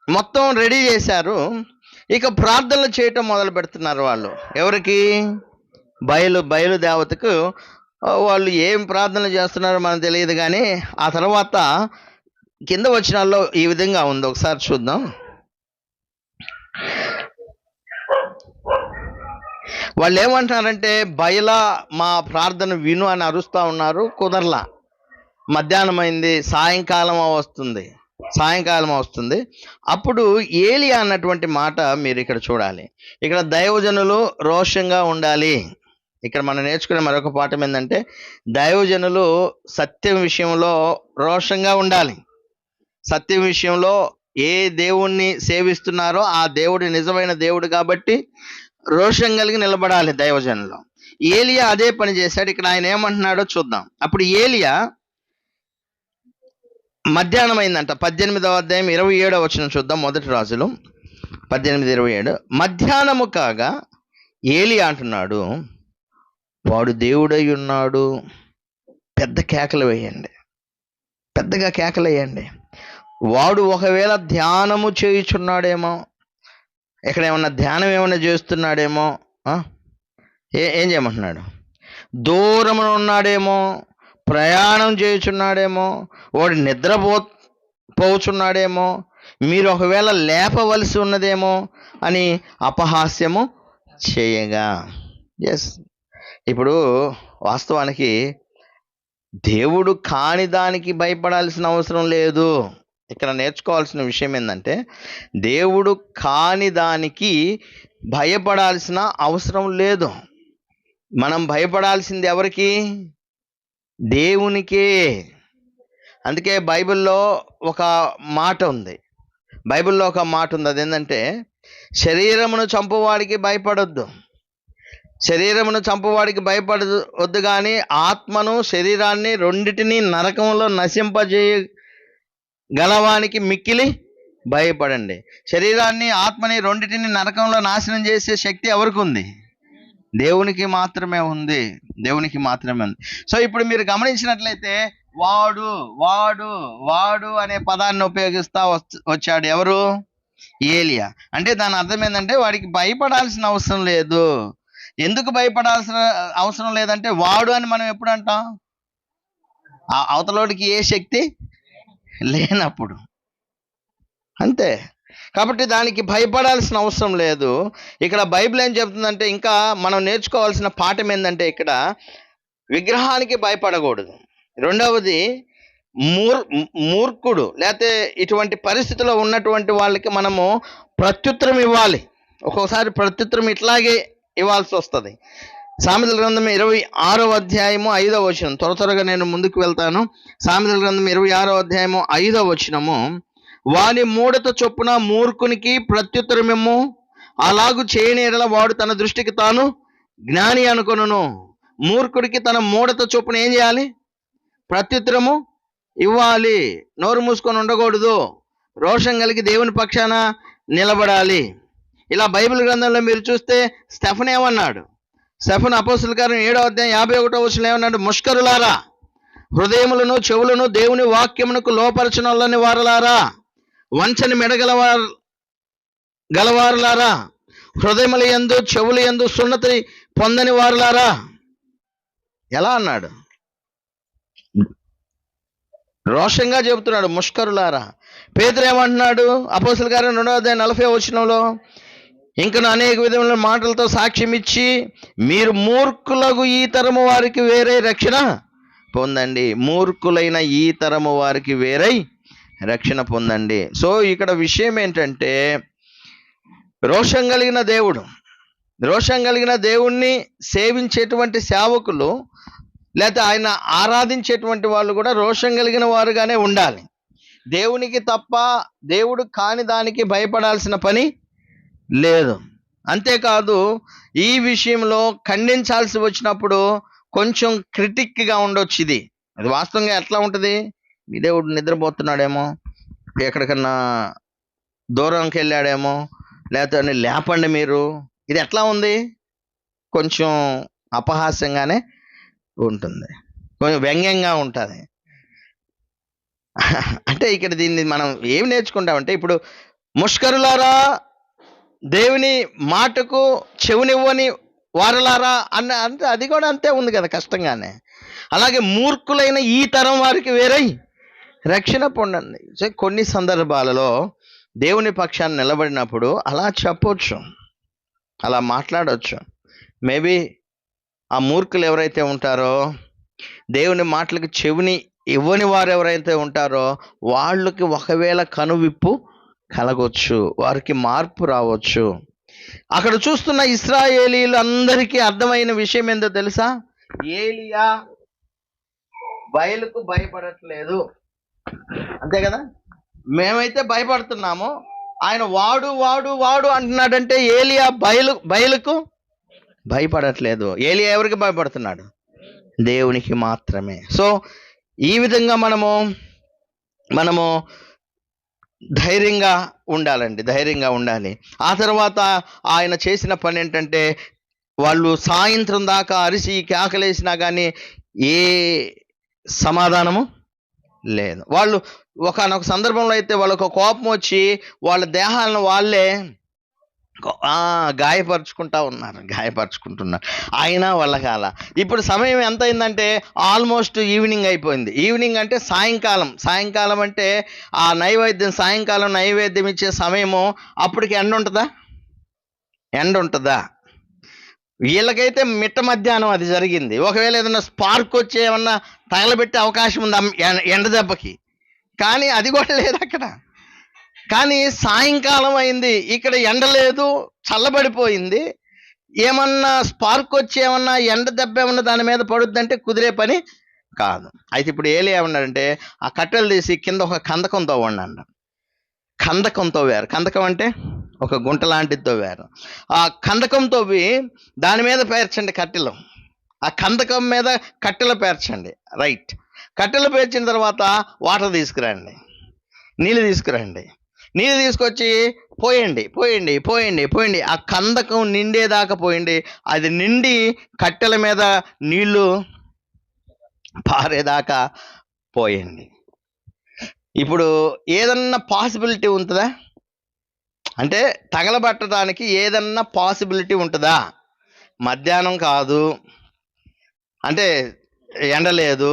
మొత్తం రెడీ చేశారు, ఇక ప్రార్థనలు చేయటం మొదలు పెడుతున్నారు. వాళ్ళు ఎవరికి? బయలు దేవతకు. వాళ్ళు ఏం ప్రార్థనలు చేస్తున్నారో మనకు తెలియదు, కానీ ఆ తర్వాత కింద వచనాల్లో ఈ విధంగా ఉంది, ఒకసారి చూద్దాం. వాళ్ళు ఏమంటున్నారంటే, బయలా మా ప్రార్థన విను అని అరుస్తూ ఉన్నారు, కుదరలా. మధ్యాహ్నం అయింది, సాయంకాలం వస్తుంది. అప్పుడు ఏలియా అన్నటువంటి మాట మీరు ఇక్కడ చూడాలి. ఇక్కడ దైవజనులు రోషంగా ఉండాలి. ఇక్కడ మనం నేర్చుకునే మరొక పాఠం ఏంటంటే, దైవజనులు సత్యం విషయంలో రోషంగా ఉండాలి. సత్యం విషయంలో ఏ దేవుణ్ణి సేవిస్తున్నారో ఆ దేవుడు నిజమైన దేవుడు కాబట్టి రోషం కలిగి నిలబడాలి దైవజనులు. ఏలియా అదే పని చేశాడు. ఇక్కడ ఆయన ఏమంటున్నాడో చూద్దాం. అప్పుడు ఏలియా, మధ్యాహ్నం అయిందంట, 18వ అధ్యాయం 27వ వచనం చూద్దాం. మొదటి రాజులు 18:27. మధ్యాహ్నము కాగా ఏలియా అంటున్నాడు, వాడు దేవుడై ఉన్నాడు. పెద్దగా కేకలు వేయండి. వాడు ఒకవేళ ధ్యానము చేయుచున్నాడేమో, ఇక్కడ ధ్యానం ఏమన్నా చేస్తున్నాడేమో. ఏం చేయమంటున్నాడు? దూరమున ఉన్నాడేమో, ప్రయాణం చేయుచున్నాడేమో, వాడు పోచున్నాడేమో, మీరు ఒకవేళ లేపవలసి ఉన్నదేమో అని అపహాస్యము చేయగా. ఎస్, ఇప్పుడు వాస్తవానికి దేవుడు కాని దానికి భయపడాల్సిన అవసరం లేదు. ఇక్కడ నేర్చుకోవాల్సిన విషయం ఏంటంటే, దేవుడు కాని దానికి భయపడాల్సిన అవసరం లేదు. మనం భయపడాల్సింది ఎవరికి? దేవునికే. అందుకే బైబిల్లో ఒక మాట ఉంది, అదేంటంటే, శరీరమును చంపువాడికి భయపడొద్దు, వద్దు కానీ ఆత్మను శరీరాన్ని రెండిటిని నరకంలో నశింపజేయగలవానికి మిక్కిలి భయపడండి. శరీరాన్ని ఆత్మని రెండిటిని నరకంలో నాశనం చేసే శక్తి ఎవరికి ఉంది? దేవునికి మాత్రమే ఉంది. సో ఇప్పుడు మీరు గమనించినట్లయితే, వాడు అనే పదాన్ని ఉపయోగిస్తా వచ్చాడు. ఎవరు? ఏలియా. అంటే దాని అర్థం ఏంటంటే, వాడికి భయపడాల్సిన అవసరం లేదు. ఎందుకు భయపడాల్సిన అవసరం లేదంటే, వాడు అని మనం ఎప్పుడు అంటాం? అవతలోడికి ఏ శక్తి లేనప్పుడు, అంతే. కాబట్టి దానికి భయపడాల్సిన అవసరం లేదు. ఇక్కడ బైబిల్ ఏం చెప్తుందంటే, ఇంకా మనం నేర్చుకోవాల్సిన పాఠం ఏంటంటే, ఇక్కడ విగ్రహానికి భయపడకూడదు. రెండవది, మూర్ఖుడు లేకపోతే ఇటువంటి పరిస్థితిలో ఉన్నటువంటి వాళ్ళకి మనము ప్రత్యుత్తరం ఇవ్వాలి. ఒక్కొక్కసారి ప్రత్యుత్తరం ఇట్లాగే ఇవ్వాల్సి వస్తుంది. సామెతల గ్రంథం 26వ అధ్యాయము 5వ వచనం, త్వరగా నేను ముందుకు వెళ్తాను. సామెతల గ్రంథం 26వ అధ్యాయము 5వ వచనము, వాని మూఢత చొప్పున మూర్ఖునికి ప్రత్యుత్తరమేమో, అలాగు చేయని ఎడల వాడు తన దృష్టికి తాను జ్ఞాని అనుకొనును. మూర్ఖుడికి తన మూఢత చొప్పున ఏం చేయాలి? ప్రత్యుత్తరము ఇవ్వాలి. నోరు మూసుకొని ఉండకూడదు. రోషం కలిగి దేవుని పక్షాన నిలబడాలి. ఇలా బైబిల్ గ్రంథంలో మీరు చూస్తే, స్టెఫన్ ఏమన్నాడు? స్టెఫను అపోస్తలుల కార్యం 7:51 ఏమన్నాడు? ముష్కరులారా, హృదయములను చెవులను దేవుని వాక్యమునకు లోపరచనలని వారలారా, వంచని గలవారులారా, హృదయముల యందు చెవుల యందు సున్నతి పొందని వారులారా. ఎలా అన్నాడు? రోషంగా చెబుతున్నాడు, ముష్కరులారా. పేతురు ఏమంటున్నాడు? అపోస్తలుల కార్యం 2:40 ఇంకను అనేక విధముల మాటలతో సాక్ష్యం ఇచ్చి, మీరు మూర్ఖులకు ఈ తరము వారికి వేరే రక్షణ పొందండి. మూర్ఖులైన ఈ తరము వారికి వేరై రక్షణ పొందండి. సో ఇక్కడ విషయం ఏంటంటే, రోషం కలిగిన దేవుణ్ణి సేవించేటువంటి సేవకులు, లేకపోతే ఆయన ఆరాధించేటువంటి వాళ్ళు కూడా రోషం కలిగిన వారుగానే ఉండాలి. దేవునికి తప్ప దేవుడు కాని దానికి భయపడాల్సిన పని లేదు. అంతేకాదు, ఈ విషయంలో ఖండించాల్సి వచ్చినప్పుడు కొంచెం క్రిటిక్గా ఉండొచ్చు. అది వాస్తవంగా ఎట్లా ఉంటుంది? మీ దేవుడు నిద్రపోతున్నాడేమో, ఎక్కడికన్నా దూరంకి వెళ్ళాడేమో, లేకపోతే లేపండి మీరు. ఇది ఎట్లా ఉంది? కొంచెం అపహాస్యంగానే ఉంటుంది, కొంచెం వ్యంగ్యంగా ఉంటుంది. అంటే ఇక్కడ దీన్ని మనం ఏం నేర్చుకుంటామంటే, ఇప్పుడు ముష్కరులారా, దేవుని మాటకు చెవునివ్వని వారలారా అంటే అది కూడా అంతే ఉంది కదా, కష్టంగానే. అలాగే మూర్ఖులైన ఈ తరం వారికి వేరై రక్షణ పొందండి. కొన్ని సందర్భాలలో దేవుని పక్షాన్ని నిలబడినప్పుడు అలా చెప్పొచ్చు, అలా మాట్లాడవచ్చు. మేబీ ఆ మూర్ఖులు ఎవరైతే ఉంటారో, దేవుని మాటలకు చెవిని ఇవ్వని వారు ఎవరైతే ఉంటారో, వాళ్ళకి ఒకవేళ కనువిప్పు కలగొచ్చు, వారికి మార్పు రావచ్చు. అక్కడ చూస్తున్న ఇశ్రాయేలీలు అందరికీ అర్థమైన విషయం ఏందో తెలుసా? ఏలియా బయలుకు భయపడట్లేదు, అంతే కదా. మేమైతే భయపడుతున్నాము, ఆయన వాడు వాడు వాడు అంటున్నాడంటే ఏలియా బయలుకు భయపడట్లేదు. ఏలియా ఎవరికి భయపడుతున్నాడు? దేవునికి మాత్రమే. సో ఈ విధంగా మనము ధైర్యంగా ఉండాలి. ఆ తర్వాత ఆయన చేసిన పని ఏంటంటే, వాళ్ళు సాయంత్రం దాకా అరిసి కేకలేసినా కానీ ఏ సమాధానము లేదు. వాళ్ళు ఒకనొక సందర్భంలో అయితే వాళ్ళకు కోపం వచ్చి వాళ్ళ దేహాలను వాళ్ళే గాయపరుచుకుంటున్నారు. అయినా వాళ్ళ కాల. ఇప్పుడు సమయం ఎంత అయిందంటే ఆల్మోస్ట్ ఈవినింగ్ అయిపోయింది. ఈవినింగ్ అంటే సాయంకాలం అంటే ఆ సాయంకాలం నైవేద్యం ఇచ్చే సమయము. అప్పటికి ఎండ ఉంటుందా? వీళ్ళకైతే మిట్ట మధ్యాహ్నం అది జరిగింది. ఒకవేళ ఏదైనా స్పార్క్ వచ్చి ఏమన్నా తగలబెట్టే అవకాశం ఉంది ఎండ దెబ్బకి, కానీ అది కూడా లేదు అక్కడ. కానీ సాయంకాలం అయింది, ఇక్కడ ఎండ లేదు, చల్లబడిపోయింది. ఏమన్నా స్పార్క్ వచ్చి ఏమన్నా ఎండ దెబ్బ ఏమన్నా దాని మీద పడుద్దంటే కుదిరే పని కాదు. అయితే ఇప్పుడు ఏలియా ఏమన్నాడంటే, ఆ కట్టెలు తీసి కింద ఒక కందకం తవ్వండి. కందకం తవ్వారు. కందకం అంటే ఒక గుంట లాంటిది తవ్వారు. ఆ కందకం తవ్వి దాని మీద పేర్చండి కట్టెలు. ఆ కందకం మీద కట్టెలు పేర్చండి. రైట్. కట్టెలు పేర్చిన తర్వాత వాటర్ తీసుకురండి, నీళ్ళు తీసుకొచ్చి పోయండి. ఆ కందకం నిండేదాకా పోయండి. అది నిండి కట్టెల మీద నీళ్లు పారేదాకా పోయండి. ఇప్పుడు ఏదన్నా పాసిబిలిటీ ఉంటుందా? అంటే తగలబట్టడానికి ఏదన్నా పాసిబిలిటీ ఉంటుందా? మధ్యాహ్నం కాదు, అంటే ఎండ లేదు,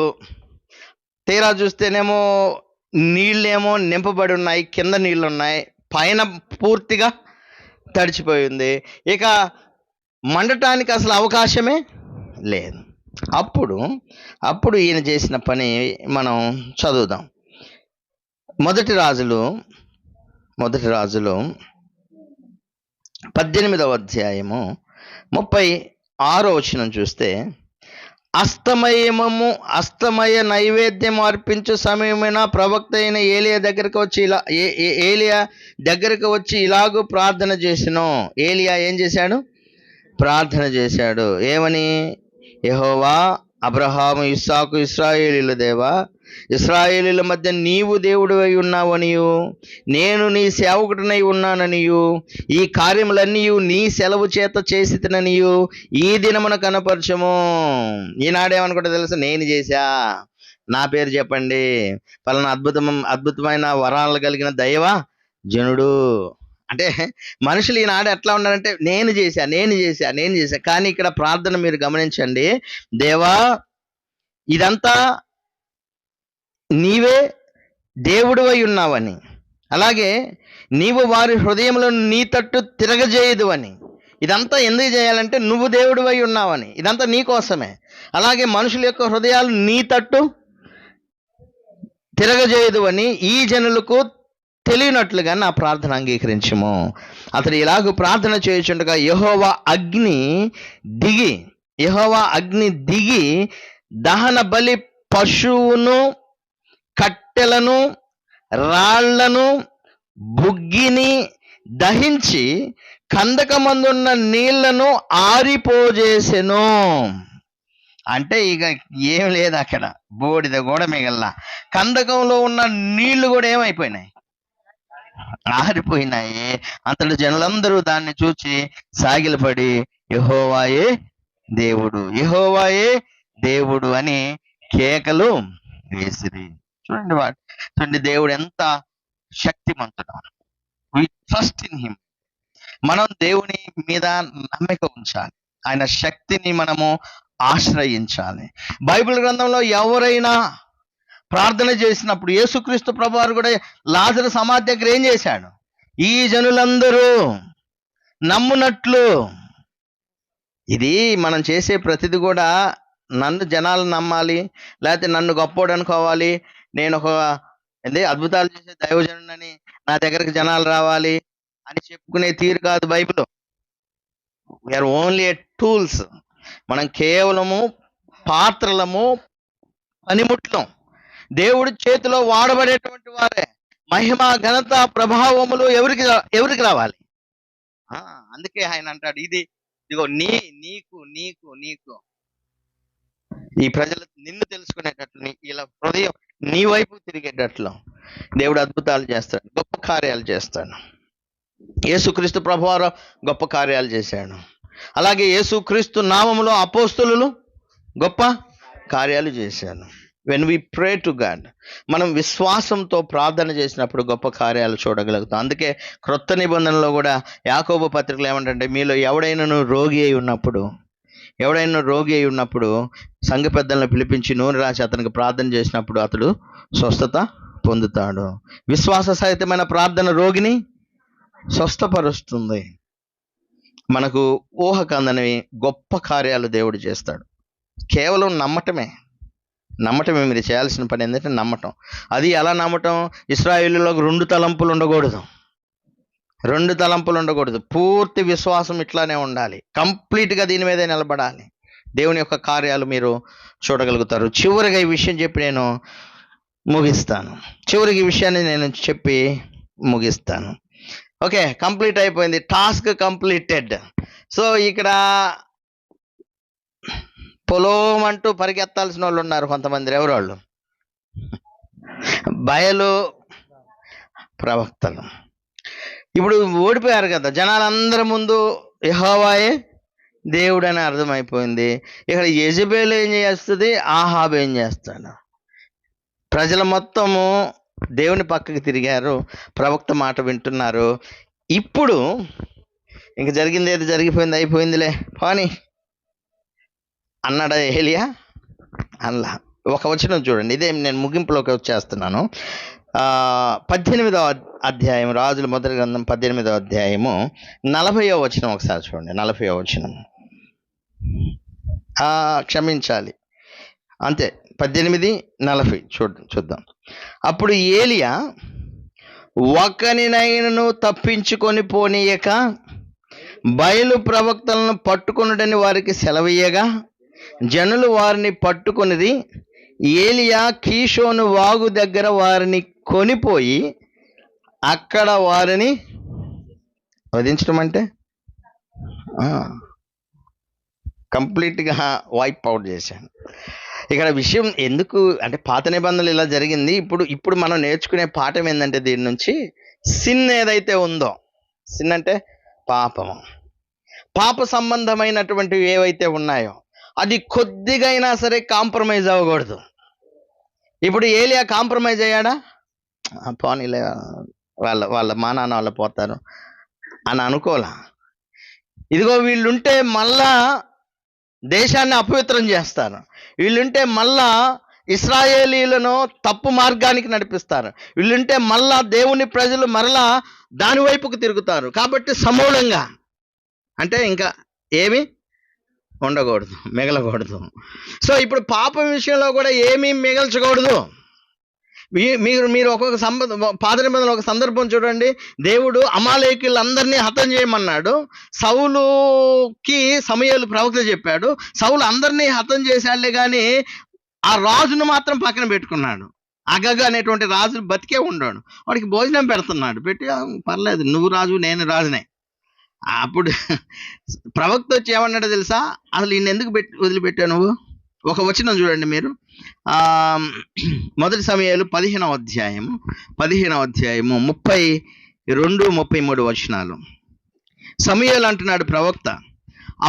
తీరా చూస్తేనేమో నీళ్ళేమో నింపబడి ఉన్నాయి, కింద నీళ్ళు ఉన్నాయి, పైన పూర్తిగా తడిచిపోయింది. ఇక మండటానికి అసలు అవకాశమే లేదు. అప్పుడు ఈయన చేసిన పని మనం చదువుదాం. మొదటి రాజులు 18వ అధ్యాయము 36వ వచనం చూస్తే, అస్తమయ నైవేద్యం అర్పించు సమయమైన ప్రవక్త అయిన ఏలియా దగ్గరకు వచ్చి ఇలాగూ ప్రార్థన చేసెను. ఏలియా ఏం చేశాడు? ప్రార్థన చేశాడు. ఏమని? యెహోవా, అబ్రహాము, ఇస్సాకు, ఇశ్రాయేలీయుల దేవా, ఇశ్రాయేలీయుల మధ్య నీవు దేవుడు అయి ఉన్నావనియు నేను నీ సేవకుడినై ఉన్నాననియు ఈ కార్యములన్నీ నీ సెలవు చేత చేసిననియు ఈ దినమున కనపరచము. ఈనాడేమనుకుంటే తెలుసు, నేను చేశా, నా పేరు చెప్పండి, పలానా అద్భుతమైన వరాలు కలిగిన దైవ జనుడు అంటే. మనుషులు ఈనాడు ఎట్లా ఉన్నారంటే నేను చేశా. కానీ ఇక్కడ ప్రార్థన మీరు గమనించండి, దేవా ఇదంతా నీవే దేవుడు అయి ఉన్నావని, అలాగే నీవు వారి హృదయంలో నీ తట్టు తిరగజేయదు అని. ఇదంతా ఎందుకు చేయాలంటే నువ్వు దేవుడు అయి ఉన్నావని, ఇదంతా నీ కోసమే. అలాగే మనుషుల యొక్క హృదయాలు నీ తట్టు తిరగజేయదు అని ఈ జనులకు తెలియనట్లుగా నా ప్రార్థన అంగీకరించము. అతడు ఇలాగ ప్రార్థన చేయుచుండగా యెహోవా అగ్ని దిగి దహన బలి పశువును, కట్టెలను, రాళ్లను, బుగ్గిని దహించి కందకమందున్న నీళ్లను ఆరిపోజేసెను. అంటే ఇక ఏం లేదు అక్కడ, బూడిద కూడా మిగల్లా. కందకంలో ఉన్న నీళ్లు కూడా ఏమైపోయినాయి, ఆరిపోయినాయి. అంతటి జనులందరూ దాన్ని చూచి సాగిలపడి యెహోవాయే దేవుడు అని కేకలు వేసిరి. చూడండి దేవుడు ఎంత శక్తిమంతుడు. We trust in him. మనం దేవుని మీద నమ్మిక ఉంచాలి, ఆయన శక్తిని మనము ఆశ్రయించాలి. బైబిల్ గ్రంథంలో ఎవరైనా ప్రార్థన చేసినప్పుడు యేసుక్రీస్తు ప్రభువారు కూడా లాజరు సమాధి దగ్గర ఏం చేశాడు, ఈ జనులందరూ నమ్మునట్లు. ఇది మనం చేసే ప్రతిది కూడా నన్ను జనాలు నమ్మాలి, లేకపోతే నన్ను గొప్పోడు అనుకోవాలి, నేను ఒక అద్భుతాలు చేసే దైవజనుడని నా దగ్గరకు జనాలు రావాలి అని చెప్పుకునే తీరు కాదు Bible. We are only a tools. మనం కేవలము పాత్రలము, పనిముట్లం. దేవుడి చేతిలో వాడబడేటువంటి వారే. మహిమ, ఘనత, ప్రభావములు ఎవరికి రావాలి? అందుకే ఆయన అంటాడు, ఇదిగో నీకు ఈ ప్రజలు నిన్ను తెలుసుకునేటట్లు, ఇలా హృదయం నీ వైపు తిరిగేటట్లు దేవుడు అద్భుతాలు చేస్తాడు, గొప్ప కార్యాలు చేస్తాడు. యేసుక్రీస్తు ప్రభువారు గొప్ప కార్యాలు చేశాడు. అలాగే యేసుక్రీస్తు నామములో అపోస్తలులు గొప్ప కార్యాలు చేశారు. When we pray to God, మనం విశ్వాసంతో ప్రార్థన చేసినప్పుడు గొప్ప కార్యాలు చూడగలుగుతాం. అందుకే క్రొత్త నిబంధనలో కూడా యాకోబు పత్రికలు ఏమంటే, మీలో ఎవడైనా రోగి అయి ఉన్నప్పుడు సంఘ పెద్దలను పిలిపించి నూనె రాసి అతనికి ప్రార్థన చేసినప్పుడు అతడు స్వస్థత పొందుతాడు. విశ్వాస సహితమైన ప్రార్థన రోగిని స్వస్థపరుస్తుంది. మనకు ఊహ కందని గొప్ప కార్యాలు దేవుడు చేస్తాడు. కేవలం నమ్మటమే మీరు చేయాల్సిన పని ఏంటంటే నమ్మటం. అది ఎలా నమ్మటం? ఇశ్రాయేలులోకి రెండు తలంపులు ఉండకూడదు. పూర్తి విశ్వాసం ఇట్లానే ఉండాలి. కంప్లీట్గా దీని మీదే నిలబడాలి. దేవుని యొక్క కార్యాలు మీరు చూడగలుగుతారు. చివరిగా ఈ విషయం చెప్పి నేను ముగిస్తాను. ఓకే, కంప్లీట్ అయిపోయింది, టాస్క్ కంప్లీటెడ్. సో ఇక్కడ పొలోమంటూ పరిగెత్తాల్సిన వాళ్ళు ఉన్నారు కొంతమంది. ఎవరోళ్ళు? బయలు ప్రవక్తలు. ఇప్పుడు ఓడిపోయారు కదా, జనాలందరి ముందు యెహోవాయే దేవుడు అని అర్థమైపోయింది. ఇక్కడ యెజబెల్ ఏం చేస్తుంది, ఆహాబు ఏం చేస్తాడు? ప్రజలు మొత్తము దేవుని పక్కకి తిరిగారు, ప్రవక్త మాట వింటున్నారు. ఇప్పుడు ఇంక జరిగింది ఏది జరిగిపోయింది, అయిపోయిందిలే పోనీ అన్నాడా ఏలియా? అలా ఒక వచనం చూడండి, ఇదే నేను ముగింపులోకి వచ్చేస్తున్నాను. 18వ అధ్యాయం, రాజుల మొదటి గ్రంథం 18వ అధ్యాయము 40వ వచనం ఒకసారి చూడండి. 40వ వచనం, క్షమించాలి, అంతే 18:40 చూద్దాం. అప్పుడు ఏలియా ఒకనినైనను తప్పించుకొని పోనీయక బయలు ప్రవక్తలను పట్టుకొనుడని వారికి సెలవీయగా జనులు వారిని పట్టుకొనిది. ఏలియా కీషోను వాగు దగ్గర వారిని కొనిపోయి అక్కడ వారిని వధించడం అంటే కంప్లీట్గా వైప్ అవుట్ చేశాను. ఇక్కడ విషయం ఎందుకు అంటే పాత నిబంధనలు ఇలా జరిగింది. ఇప్పుడు మనం నేర్చుకునే పాఠం ఏంటంటే దీని నుంచి సిన్ ఏదైతే ఉందో, సిన్ అంటే పాపము, పాప సంబంధమైనటువంటివి ఏవైతే ఉన్నాయో అది కొద్దిగా అయినా సరే కాంప్రమైజ్ అవ్వకూడదు. ఇప్పుడు ఏలియా కాంప్రమైజ్ అయ్యాడా? పోనీలే, వాళ్ళ వాళ్ళ మా నాన్న వాళ్ళు పోతారు అని అనుకోలా. ఇదిగో వీళ్ళుంటే మళ్ళా దేశాన్ని అపవిత్రం చేస్తారు, వీళ్ళుంటే మళ్ళా ఇశ్రాయేలీలను తప్పు మార్గానికి నడిపిస్తారు, వీళ్ళుంటే మళ్ళా దేవుని ప్రజలు మరలా దాని వైపుకు తిరుగుతారు. కాబట్టి సమూలంగా అంటే ఇంకా ఏమి ఉండకూడదు, మిగలకూడదు. సో ఇప్పుడు పాపం విషయంలో కూడా ఏమీ మిగల్చకూడదు. మీరు ఒక్కొక్క పాత నిబంధనలో ఒక సందర్భం చూడండి. దేవుడు అమాలేకీయులందరినీ హతం చేయమన్నాడు. సౌలుకి సమూయేలు ప్రవక్త చెప్పాడు, సౌలు అందరినీ హతం చేశాడులే కానీ ఆ రాజును మాత్రం పక్కన పెట్టుకున్నాడు. అగగ అనేటువంటి రాజు బతికే ఉన్నాడు, వాడికి భోజనం పెడుతున్నాడు. పెట్టి పర్లేదు, నువ్వు రాజు నేను రాజునే. అప్పుడు ప్రవక్త వచ్చి ఏమన్నాడో తెలుసా? అసలు ఈయన ఎందుకు వదిలిపెట్టావు నువ్వు? ఒక వచనం చూడండి మీరు, మొదటి సమూయేలు 15వ అధ్యాయము 32-33 వచనాలు. సమూయేలు అంటున్నాడు ప్రవక్త,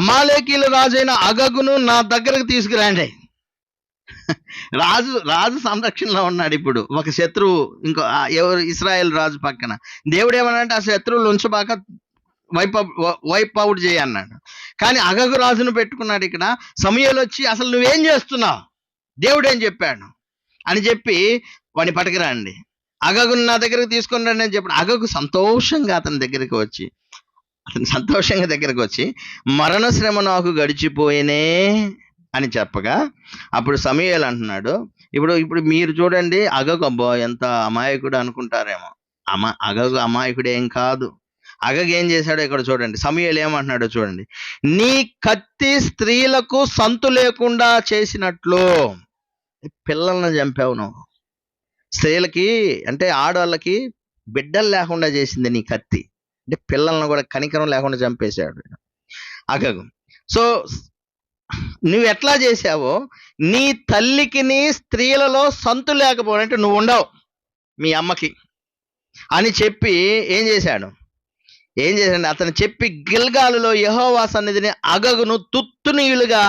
అమాలేకీయుల రాజైన అగగును నా దగ్గరకు తీసుకురండి. రాజు సంరక్షణలో ఉన్నాడు. ఇప్పుడు ఒక శత్రువు, ఇంకో ఎవరు, ఇశ్రాయేల్ రాజు పక్కన. దేవుడు ఏమన్నాడంటే ఆ శత్రువులు ఉంచబాక వైప్ అవుట్ చేయన్నాడు. కానీ అగగు రాజును పెట్టుకున్నాడు. ఇక్కడ సమూయేలు వచ్చి అసలు నువ్వేం చేస్తున్నావు, దేవుడు ఏం చెప్పాడు అని చెప్పి వాడిని పట్టుకురండి, అగగును నా దగ్గరకు తీసుకుని రండి అని చెప్పాడు. అగగు సంతోషంగా అతని దగ్గరికి వచ్చి మరణ శ్రమ నాకు గడిచిపోయినే అని చెప్పగా, అప్పుడు సమూయేలు అంటున్నాడు, ఇప్పుడు మీరు చూడండి, అగగు అబ్బో ఎంత అమాయకుడు అనుకుంటారేమో. అగగు అమాయకుడు ఏం కాదు. అగగు ఏం చేశాడో ఇక్కడ చూడండి. సమూయేలు ఏమంటున్నాడో చూడండి. నీ కత్తి స్త్రీలకు సంతు లేకుండా చేసినట్లు పిల్లలను చంపావు నువ్వు. స్త్రీలకి అంటే ఆడవాళ్ళకి బిడ్డలు లేకుండా చేసింది నీ కత్తి. అంటే పిల్లలను కూడా కనికరం లేకుండా చంపేశాడు అగగు. సో నువ్వు ఎట్లా చేసావో, నీ తల్లికి నీ స్త్రీలలో సంతు లేకపోవడం అంటే నువ్వు ఉండవు మీ అమ్మకి అని చెప్పి ఏం చేశాడు? అతను చెప్పి గిల్గాలులో యెహోవా సన్నిధిని అగగును తుత్తునీయులుగా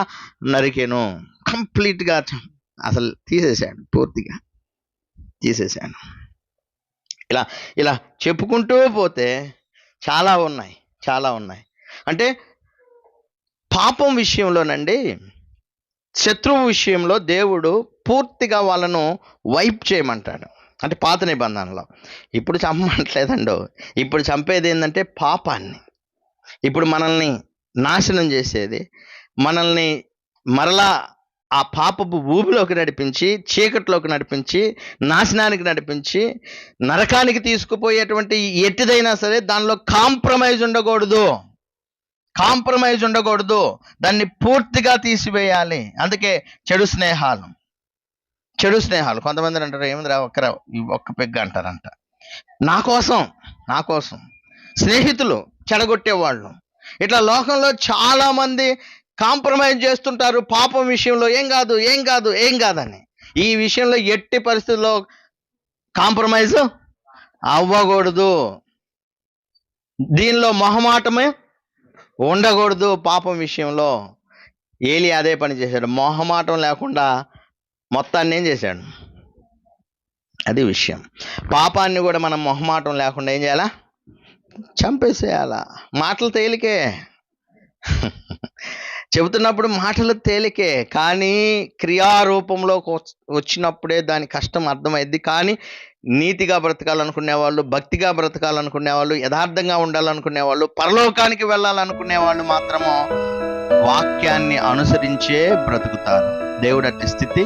నరికెను. కంప్లీట్గా అసలు తీసేశాడు, పూర్తిగా తీసేశాడు. ఇలా చెప్పుకుంటూ పోతే చాలా ఉన్నాయి. అంటే పాపం విషయంలోనండి, శత్రువు విషయంలో దేవుడు పూర్తిగా వాళ్ళను వైప్ చేయమంటాడు. అంటే పాత నిబంధనలో. ఇప్పుడు చంపట్లేదండో, ఇప్పుడు చంపేది ఏంటంటే పాపాన్ని. ఇప్పుడు మనల్ని నాశనం చేసేది, మనల్ని మరలా ఆ పాపపు ఊబిలోకి నడిపించి, చీకట్లోకి నడిపించి, నాశనానికి నడిపించి, నరకానికి తీసుకుపోయేటువంటి ఎట్టిదైనా సరే దానిలో కాంప్రమైజ్ ఉండకూడదు. దాన్ని పూర్తిగా తీసివేయాలి. అందుకే చెడు స్నేహాలు కొంతమంది అంటారు, ఏముందిరా ఒక్క పెగ్గ అంటారంట. నా కోసం స్నేహితులు చెడగొట్టేవాళ్ళు. ఇట్లా లోకంలో చాలా మంది కాంప్రమైజ్ చేస్తుంటారు పాపం విషయంలో. ఏం కాదని. ఈ విషయంలో ఎట్టి పరిస్థితుల్లో కాంప్రమైజ్ అవ్వకూడదు. దీనిలో మొహమాటమే ఉండకూడదు. పాపం విషయంలో ఏలి అదే పని చేశాడు. మొహమాటం లేకుండా మొత్తాన్ని ఏం చేశాడు? అది విషయం. పాపాన్ని కూడా మనం మొహమాటం లేకుండా ఏం చేయాలా? చంపేసేయాలా. మాటలు తేలికే, చెబుతున్నప్పుడు మాటలు తేలికే, కానీ క్రియారూపంలో వచ్చినప్పుడే దాని కష్టం అర్థమైద్ది. కానీ నీతిగా బ్రతకాలనుకునే వాళ్ళు, భక్తిగా బ్రతకాలనుకునే వాళ్ళు, యథార్థంగా ఉండాలనుకునే వాళ్ళు, పరలోకానికి వెళ్ళాలనుకునే వాళ్ళు మాత్రము వాక్యాన్ని అనుసరించే బ్రతుకుతారు. దేవుడు అట్టి స్థితి